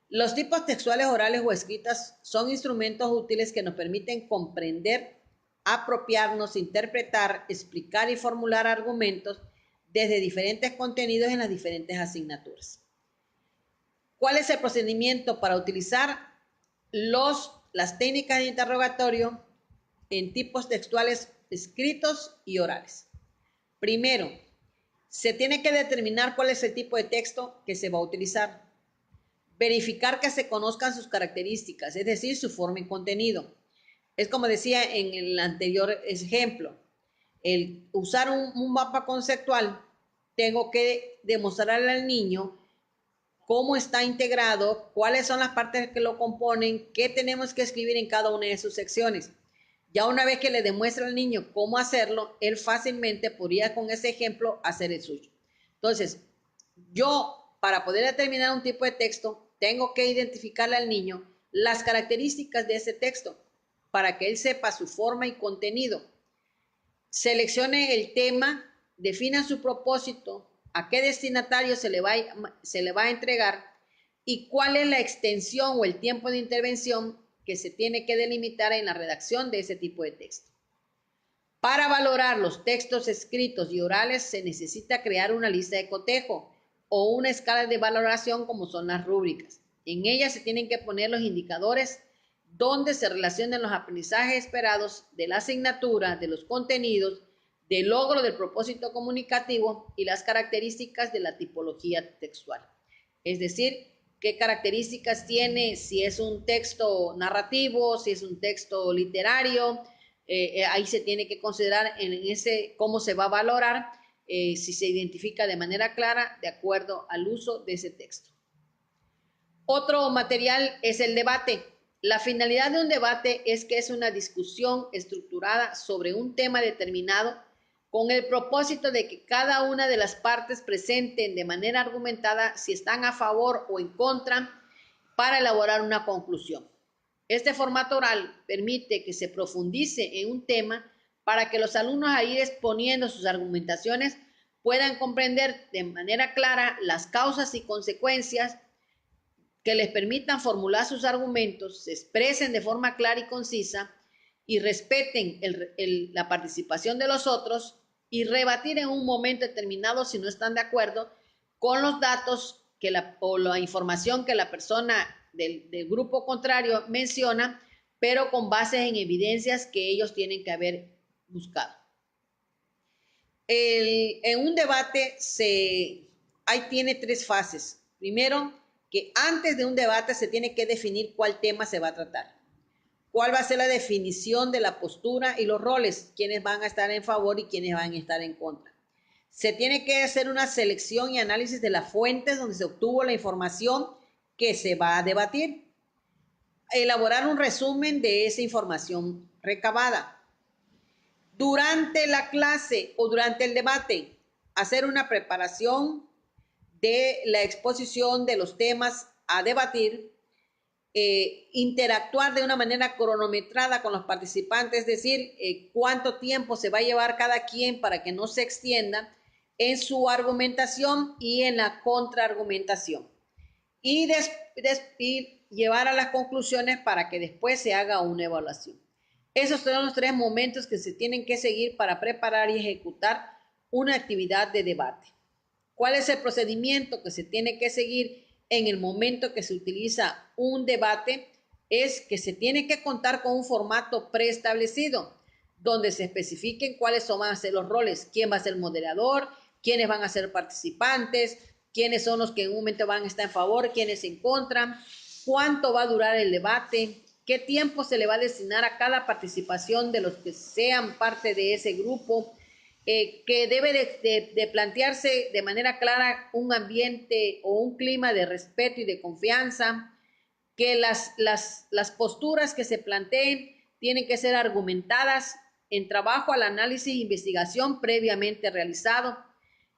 Los tipos textuales, orales o escritas son instrumentos útiles que nos permiten comprender, apropiarnos, interpretar, explicar y formular argumentos desde diferentes contenidos en las diferentes asignaturas. ¿Cuál es el procedimiento para utilizar las técnicas de interrogatorio en tipos textuales escritos y orales? Primero, se tiene que determinar cuál es el tipo de texto que se va a utilizar. Verificar que se conozcan sus características, es decir, su forma y contenido. Es como decía en el anterior ejemplo, el usar un mapa conceptual, tengo que demostrarle al niño cómo está integrado, cuáles son las partes que lo componen, qué tenemos que escribir en cada una de sus secciones. Ya una vez que le demuestra al niño cómo hacerlo, él fácilmente podría con ese ejemplo hacer el suyo. Entonces, yo para poder determinar un tipo de texto, tengo que identificarle al niño las características de ese texto para que él sepa su forma y contenido. Seleccione el tema, defina su propósito, a qué destinatario se le va a entregar y cuál es la extensión o el tiempo de intervención que se tiene que delimitar en la redacción de ese tipo de texto. Para valorar los textos escritos y orales se necesita crear una lista de cotejo o una escala de valoración como son las rúbricas. En ellas se tienen que poner los indicadores donde se relacionan los aprendizajes esperados de la asignatura, de los contenidos, del logro del propósito comunicativo y las características de la tipología textual. Es decir, qué características tiene, si es un texto narrativo, si es un texto literario, ahí se tiene que considerar cómo se va a valorar, si se identifica de manera clara de acuerdo al uso de ese texto. Otro material es el debate. La finalidad de un debate es que es una discusión estructurada sobre un tema determinado con el propósito de que cada una de las partes presenten de manera argumentada si están a favor o en contra para elaborar una conclusión. Este formato oral permite que se profundice en un tema para que los alumnos al ir exponiendo sus argumentaciones puedan comprender de manera clara las causas y consecuencias que les permitan formular sus argumentos, se expresen de forma clara y concisa y respeten la participación de los otros y rebatir en un momento determinado si no están de acuerdo con los datos o la información que la persona del grupo contrario menciona, pero con bases en evidencias que ellos tienen que haber buscado. En un debate tiene tres fases. Primero, que antes de un debate se tiene que definir cuál tema se va a tratar. ¿Cuál va a ser la definición de la postura y los roles? ¿Quiénes van a estar en favor y quiénes van a estar en contra? Se tiene que hacer una selección y análisis de las fuentes donde se obtuvo la información que se va a debatir. Elaborar un resumen de esa información recabada. Durante la clase o durante el debate, hacer una preparación de la exposición de los temas a debatir, interactuar de una manera cronometrada con los participantes, es decir, cuánto tiempo se va a llevar cada quien para que no se extienda en su argumentación y en la contraargumentación. Y llevar a las conclusiones para que después se haga una evaluación. Esos son los tres momentos que se tienen que seguir para preparar y ejecutar una actividad de debate. ¿Cuál es el procedimiento que se tiene que seguir en el momento que se utiliza un debate? Es que se tiene que contar con un formato preestablecido, donde se especifiquen cuáles van a ser los roles, quién va a ser el moderador, quiénes van a ser participantes, quiénes son los que en un momento van a estar en favor, quiénes en contra, cuánto va a durar el debate, qué tiempo se le va a destinar a cada participación de los que sean parte de ese grupo, que debe de plantearse de manera clara un ambiente o un clima de respeto y de confianza, que las posturas que se planteen tienen que ser argumentadas en trabajo al análisis e investigación previamente realizado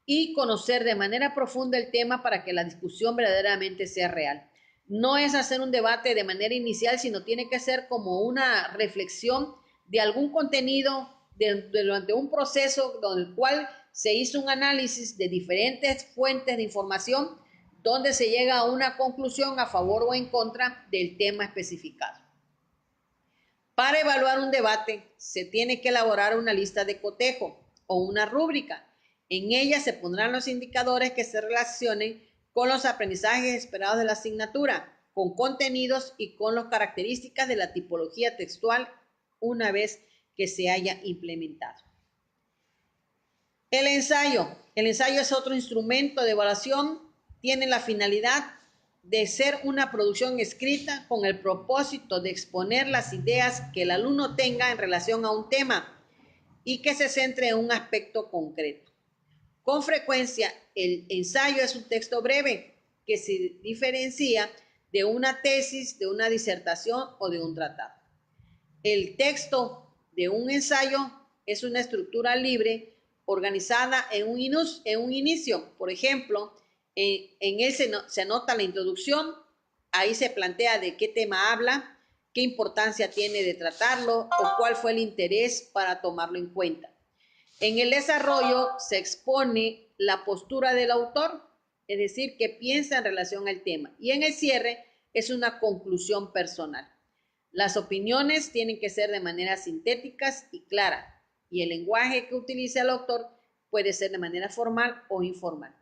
y conocer de manera profunda el tema para que la discusión verdaderamente sea real. No es hacer un debate de manera inicial, sino tiene que ser como una reflexión de algún contenido durante un proceso en el cual se hizo un análisis de diferentes fuentes de información donde se llega a una conclusión a favor o en contra del tema especificado. Para evaluar un debate se tiene que elaborar una lista de cotejo o una rúbrica. En ella se pondrán los indicadores que se relacionen con los aprendizajes esperados de la asignatura, con contenidos y con las características de la tipología textual una vez que se haya implementado. El ensayo. El ensayo es otro instrumento de evaluación. Tiene la finalidad de ser una producción escrita con el propósito de exponer las ideas que el alumno tenga en relación a un tema y que se centre en un aspecto concreto. Con frecuencia, el ensayo es un texto breve que se diferencia de una tesis, de una disertación o de un tratado. El texto de un ensayo es una estructura libre organizada en un inicio. Por ejemplo, en él se anota la introducción, ahí se plantea de qué tema habla, qué importancia tiene de tratarlo o cuál fue el interés para tomarlo en cuenta. En el desarrollo se expone la postura del autor, es decir, qué piensa en relación al tema. Y en el cierre es una conclusión personal. Las opiniones tienen que ser de manera sintéticas y clara, y el lenguaje que utilice el autor puede ser de manera formal o informal,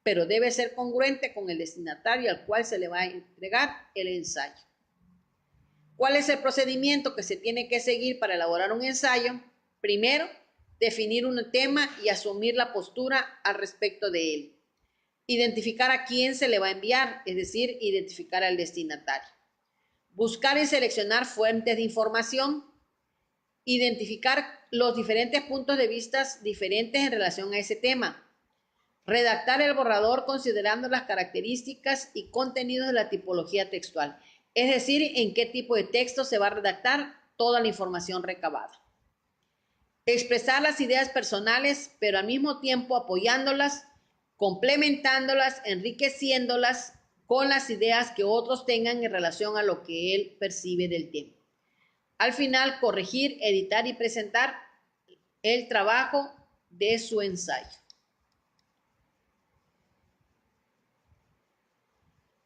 pero debe ser congruente con el destinatario al cual se le va a entregar el ensayo. ¿Cuál es el procedimiento que se tiene que seguir para elaborar un ensayo? Primero, definir un tema y asumir la postura al respecto de él. Identificar a quién se le va a enviar, es decir, identificar al destinatario. Buscar y seleccionar fuentes de información. Identificar los diferentes puntos de vista diferentes en relación a ese tema. Redactar el borrador considerando las características y contenidos de la tipología textual, es decir, en qué tipo de texto se va a redactar toda la información recabada. Expresar las ideas personales, pero al mismo tiempo apoyándolas, complementándolas, enriqueciéndolas con las ideas que otros tengan en relación a lo que él percibe del tema. Al final, corregir, editar y presentar el trabajo de su ensayo.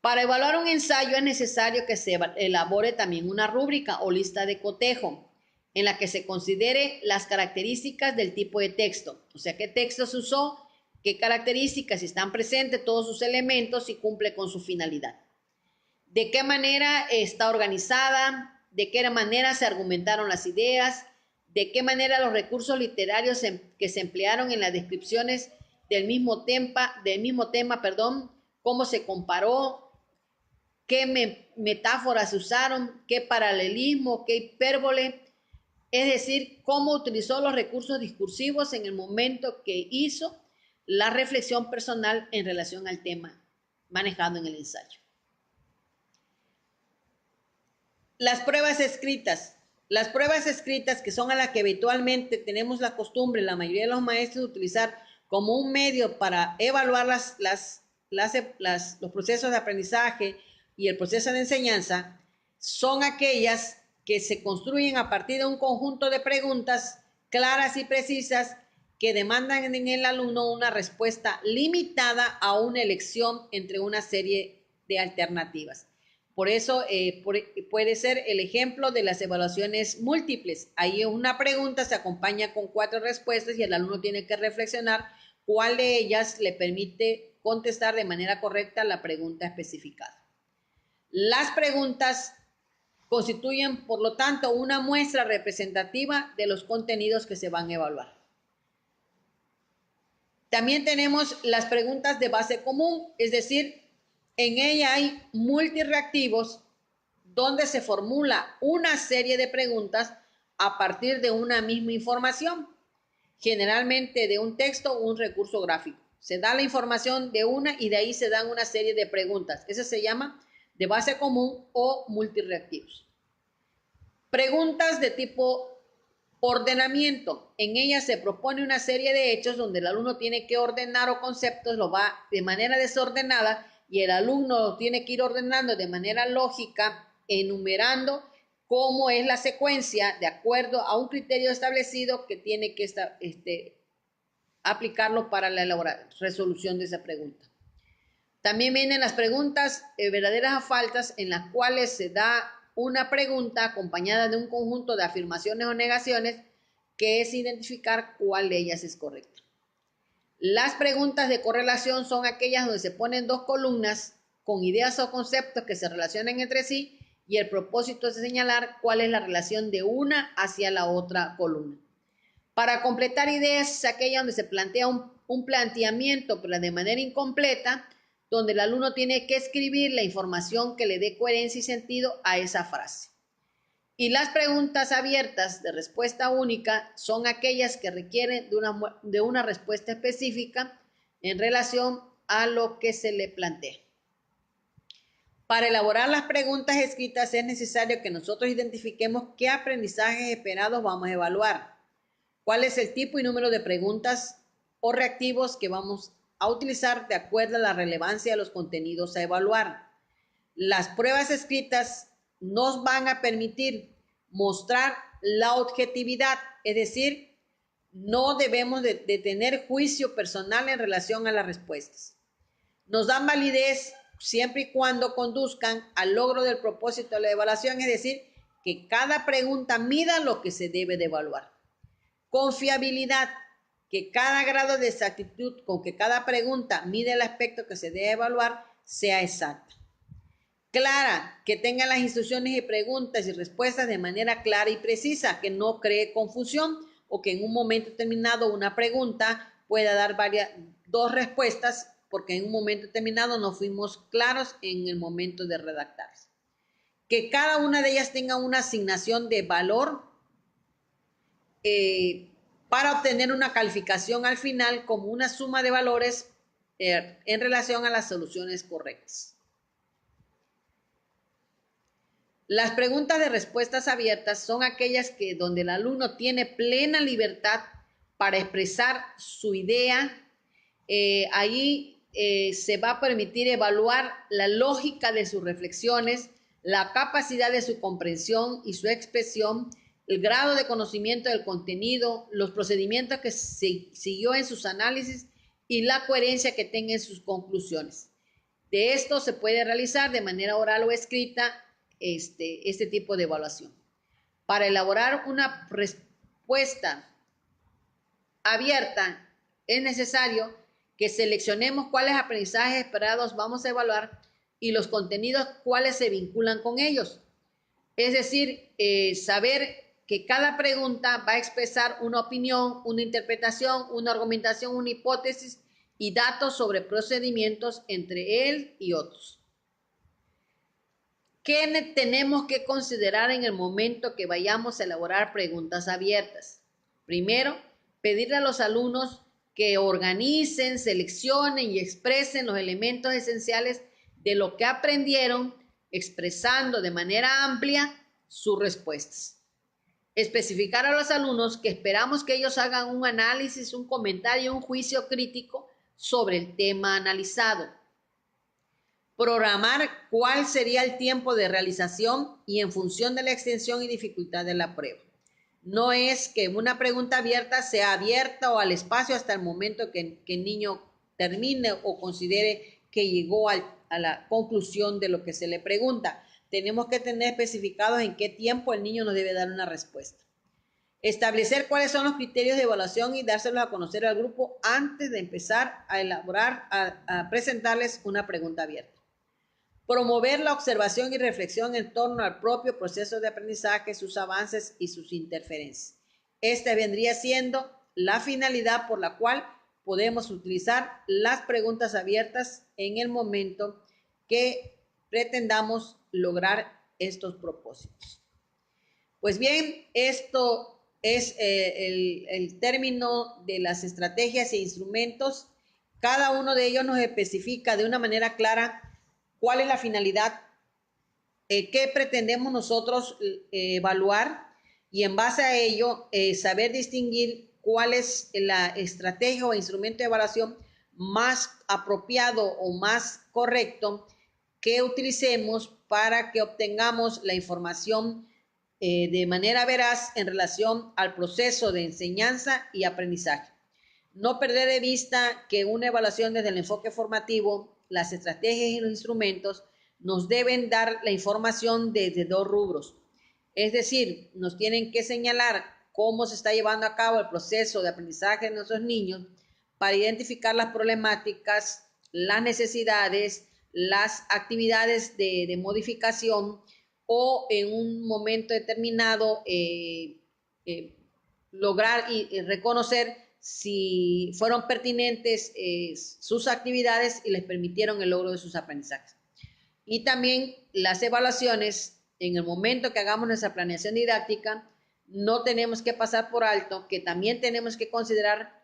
Para evaluar un ensayo es necesario que se elabore también una rúbrica o lista de cotejo en la que se considere las características del tipo de texto, o sea, qué texto se usó, qué características, si están presentes todos sus elementos y cumple con su finalidad. De qué manera está organizada, de qué manera se argumentaron las ideas, de qué manera los recursos literarios que se emplearon en las descripciones del mismo tema, cómo se comparó, qué metáforas se usaron, qué paralelismo, qué hipérbole, es decir, cómo utilizó los recursos discursivos en el momento que hizo la reflexión personal en relación al tema manejado en el ensayo. Las pruebas escritas. Las pruebas escritas, que son a las que habitualmente tenemos la costumbre, la mayoría de los maestros, de utilizar como un medio para evaluar los procesos de aprendizaje y el proceso de enseñanza, son aquellas que se construyen a partir de un conjunto de preguntas claras y precisas que demandan en el alumno una respuesta limitada a una elección entre una serie de alternativas. Por eso puede ser el ejemplo de las evaluaciones múltiples. Ahí una pregunta se acompaña con 4 respuestas y el alumno tiene que reflexionar cuál de ellas le permite contestar de manera correcta la pregunta especificada. Las preguntas constituyen, por lo tanto, una muestra representativa de los contenidos que se van a evaluar. También tenemos las preguntas de base común, es decir, en ella hay multireactivos donde se formula una serie de preguntas a partir de una misma información, generalmente de un texto o un recurso gráfico. Se da la información de una y de ahí se dan una serie de preguntas. Eso se llama de base común o multireactivos. Preguntas de tipo ordenamiento. En ella se propone una serie de hechos donde el alumno tiene que ordenar o conceptos, lo va de manera desordenada y el alumno lo tiene que ir ordenando de manera lógica, enumerando cómo es la secuencia de acuerdo a un criterio establecido que tiene que aplicarlo para la resolución de esa pregunta. También vienen las preguntas verdaderas o falsas, en las cuales se da una pregunta acompañada de un conjunto de afirmaciones o negaciones, que es identificar cuál de ellas es correcta. Las preguntas de correlación son aquellas donde se ponen dos columnas con ideas o conceptos que se relacionan entre sí y el propósito es señalar cuál es la relación de una hacia la otra columna. Para completar ideas es aquella donde se plantea un planteamiento, pero de manera incompleta, donde el alumno tiene que escribir la información que le dé coherencia y sentido a esa frase. Y las preguntas abiertas de respuesta única son aquellas que requieren de una respuesta específica en relación a lo que se le plantea. Para elaborar las preguntas escritas es necesario que nosotros identifiquemos qué aprendizajes esperados vamos a evaluar, cuál es el tipo y número de preguntas o reactivos que vamos a utilizar de acuerdo a la relevancia de los contenidos a evaluar. Las pruebas escritas nos van a permitir mostrar la objetividad, es decir, no debemos de tener juicio personal en relación a las respuestas. Nos dan validez siempre y cuando conduzcan al logro del propósito de la evaluación, es decir, que cada pregunta mida lo que se debe de evaluar. Confiabilidad, que cada grado de exactitud con que cada pregunta mide el aspecto que se debe evaluar sea exacta. Clara, que tenga las instrucciones y preguntas y respuestas de manera clara y precisa, que no cree confusión o que en un momento determinado una pregunta pueda dar dos respuestas porque en un momento determinado no fuimos claros en el momento de redactar. Que cada una de ellas tenga una asignación de valor para obtener una calificación al final como una suma de valores en relación a las soluciones correctas. Las preguntas de respuestas abiertas son aquellas donde el alumno tiene plena libertad para expresar su idea. Allí se va a permitir evaluar la lógica de sus reflexiones, la capacidad de su comprensión y su expresión, el grado de conocimiento del contenido, los procedimientos que siguió en sus análisis y la coherencia que tenga en sus conclusiones. De esto se puede realizar de manera oral o escrita este tipo de evaluación. Para elaborar una respuesta abierta es necesario que seleccionemos cuáles aprendizajes esperados vamos a evaluar y los contenidos cuáles se vinculan con ellos. Es decir, saber que cada pregunta va a expresar una opinión, una interpretación, una argumentación, una hipótesis y datos sobre procedimientos entre él y otros. ¿Qué tenemos que considerar en el momento que vayamos a elaborar preguntas abiertas? Primero, pedirle a los alumnos que organicen, seleccionen y expresen los elementos esenciales de lo que aprendieron, expresando de manera amplia sus respuestas. Especificar a los alumnos que esperamos que ellos hagan un análisis, un comentario, un juicio crítico sobre el tema analizado. Programar cuál sería el tiempo de realización y en función de la extensión y dificultad de la prueba. No es que una pregunta abierta sea abierta o al espacio hasta el momento que el niño termine o considere que llegó a la conclusión de lo que se le pregunta. Tenemos que tener especificados en qué tiempo el niño nos debe dar una respuesta. Establecer cuáles son los criterios de evaluación y dárselos a conocer al grupo antes de empezar a elaborar, a presentarles una pregunta abierta. Promover la observación y reflexión en torno al propio proceso de aprendizaje, sus avances y sus interferencias. Esta vendría siendo la finalidad por la cual podemos utilizar las preguntas abiertas en el momento que pretendamos lograr estos propósitos. Pues bien, esto es el término de las estrategias e instrumentos. Cada uno de ellos nos especifica de una manera clara cuál es la finalidad, qué pretendemos nosotros evaluar, y en base a ello saber distinguir cuál es la estrategia o instrumento de evaluación más apropiado o más correcto que utilicemos para que obtengamos la información de manera veraz en relación al proceso de enseñanza y aprendizaje. No perder de vista que una evaluación desde el enfoque formativo, las estrategias y los instrumentos nos deben dar la información desde dos rubros. Es decir, nos tienen que señalar cómo se está llevando a cabo el proceso de aprendizaje de nuestros niños para identificar las problemáticas, las necesidades, las actividades de modificación, o en un momento determinado lograr y reconocer si fueron pertinentes sus actividades y les permitieron el logro de sus aprendizajes. Y también las evaluaciones, en el momento que hagamos nuestra planeación didáctica, no tenemos que pasar por alto que también tenemos que considerar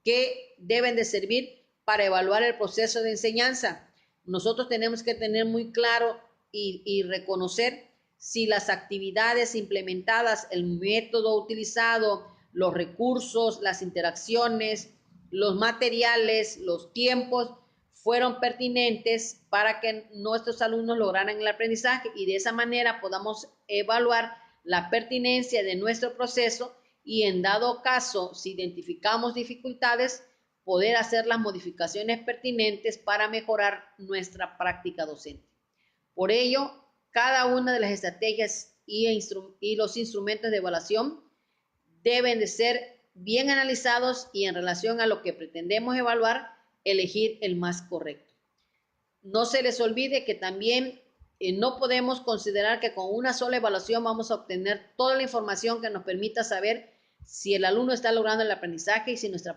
que deben de servir para evaluar el proceso de enseñanza. Nosotros tenemos que tener muy claro y reconocer si las actividades implementadas, el método utilizado, los recursos, las interacciones, los materiales, los tiempos fueron pertinentes para que nuestros alumnos lograran el aprendizaje, y de esa manera podamos evaluar la pertinencia de nuestro proceso y, en dado caso, si identificamos dificultades, poder hacer las modificaciones pertinentes para mejorar nuestra práctica docente. Por ello, cada una de las estrategias y los instrumentos de evaluación deben de ser bien analizados y, en relación a lo que pretendemos evaluar, elegir el más correcto. No se les olvide que también no podemos considerar que con una sola evaluación vamos a obtener toda la información que nos permita saber si el alumno está logrando el aprendizaje y si nuestro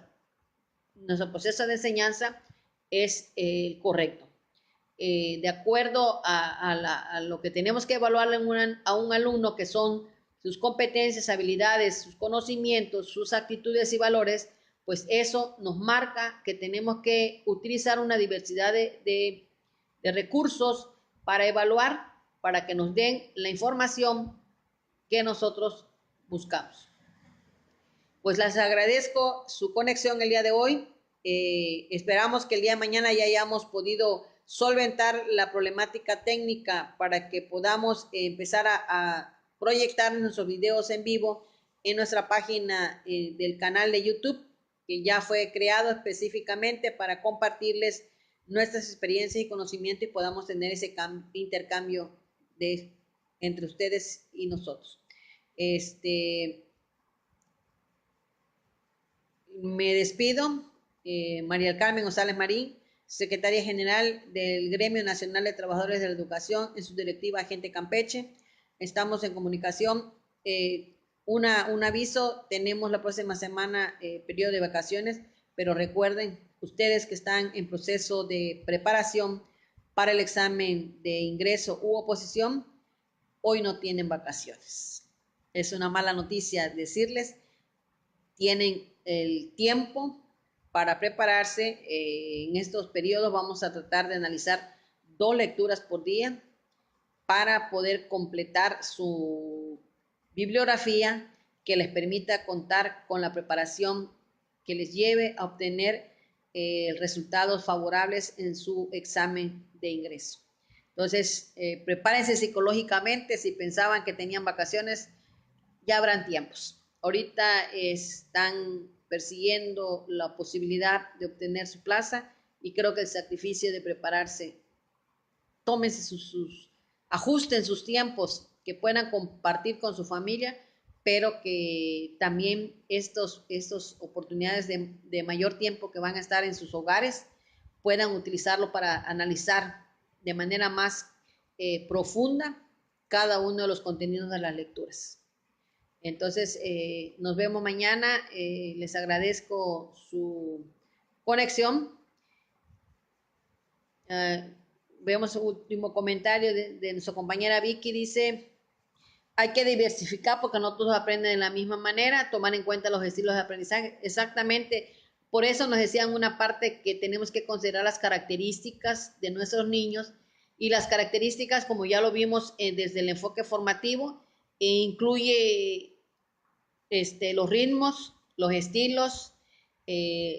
proceso de enseñanza es correcto. De acuerdo a lo que tenemos que evaluar a un alumno, que son sus competencias, habilidades, sus conocimientos, sus actitudes y valores, pues eso nos marca que tenemos que utilizar una diversidad de recursos para evaluar, para que nos den la información que nosotros buscamos. Pues les agradezco su conexión el día de hoy. Esperamos que el día de mañana ya hayamos podido solventar la problemática técnica para que podamos empezar a proyectar nuestros videos en vivo en nuestra página del canal de YouTube, que ya fue creado específicamente para compartirles nuestras experiencias y conocimiento, y podamos tener ese intercambio entre ustedes y nosotros. Me despido. María del Carmen González Marín, secretaria general del Gremio Nacional de Trabajadores de la Educación, en su directiva Agente Campeche. Estamos en comunicación. Un aviso: tenemos la próxima semana periodo de vacaciones, pero recuerden, ustedes que están en proceso de preparación para el examen de ingreso u oposición, hoy no tienen vacaciones. Es una mala noticia decirles, tienen el tiempo para prepararse. En estos periodos vamos a tratar de analizar 2 lecturas por día para poder completar su bibliografía, que les permita contar con la preparación que les lleve a obtener resultados favorables en su examen de ingreso. Entonces, prepárense psicológicamente. Si pensaban que tenían vacaciones, ya habrán tiempos. Ahorita están persiguiendo la posibilidad de obtener su plaza, y creo que el sacrificio de prepararse, tómense ajusten sus tiempos, que puedan compartir con su familia, pero que también estas oportunidades de mayor tiempo que van a estar en sus hogares puedan utilizarlo para analizar de manera más profunda cada uno de los contenidos de las lecturas. Entonces, nos vemos mañana. Les agradezco su conexión. Vemos un último comentario de nuestra compañera Vicky. Dice, hay que diversificar porque no todos aprenden de la misma manera, tomar en cuenta los estilos de aprendizaje. Exactamente, por eso nos decían una parte que tenemos que considerar las características de nuestros niños, y las características, como ya lo vimos desde el enfoque formativo, incluye los ritmos, los estilos,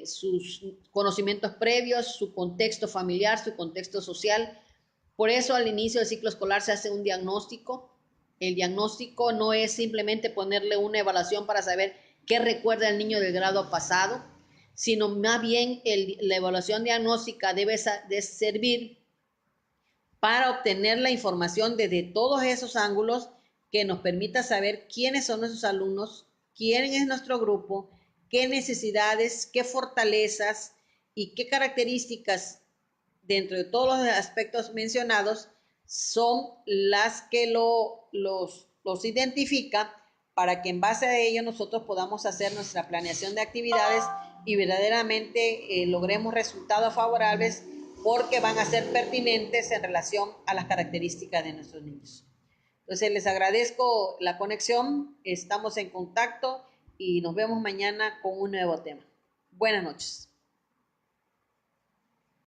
sus conocimientos previos, su contexto familiar, su contexto social. Por eso al inicio del ciclo escolar se hace un diagnóstico. El diagnóstico no es simplemente ponerle una evaluación para saber qué recuerda el niño del grado pasado, sino más bien la evaluación diagnóstica debe de servir para obtener la información desde todos esos ángulos que nos permita saber quiénes son nuestros alumnos, quién es nuestro grupo, qué necesidades, qué fortalezas y qué características dentro de todos los aspectos mencionados son las que los identifica, para que en base a ello nosotros podamos hacer nuestra planeación de actividades y verdaderamente logremos resultados favorables, porque van a ser pertinentes en relación a las características de nuestros niños. Entonces les agradezco la conexión, estamos en contacto y nos vemos mañana con un nuevo tema. Buenas noches.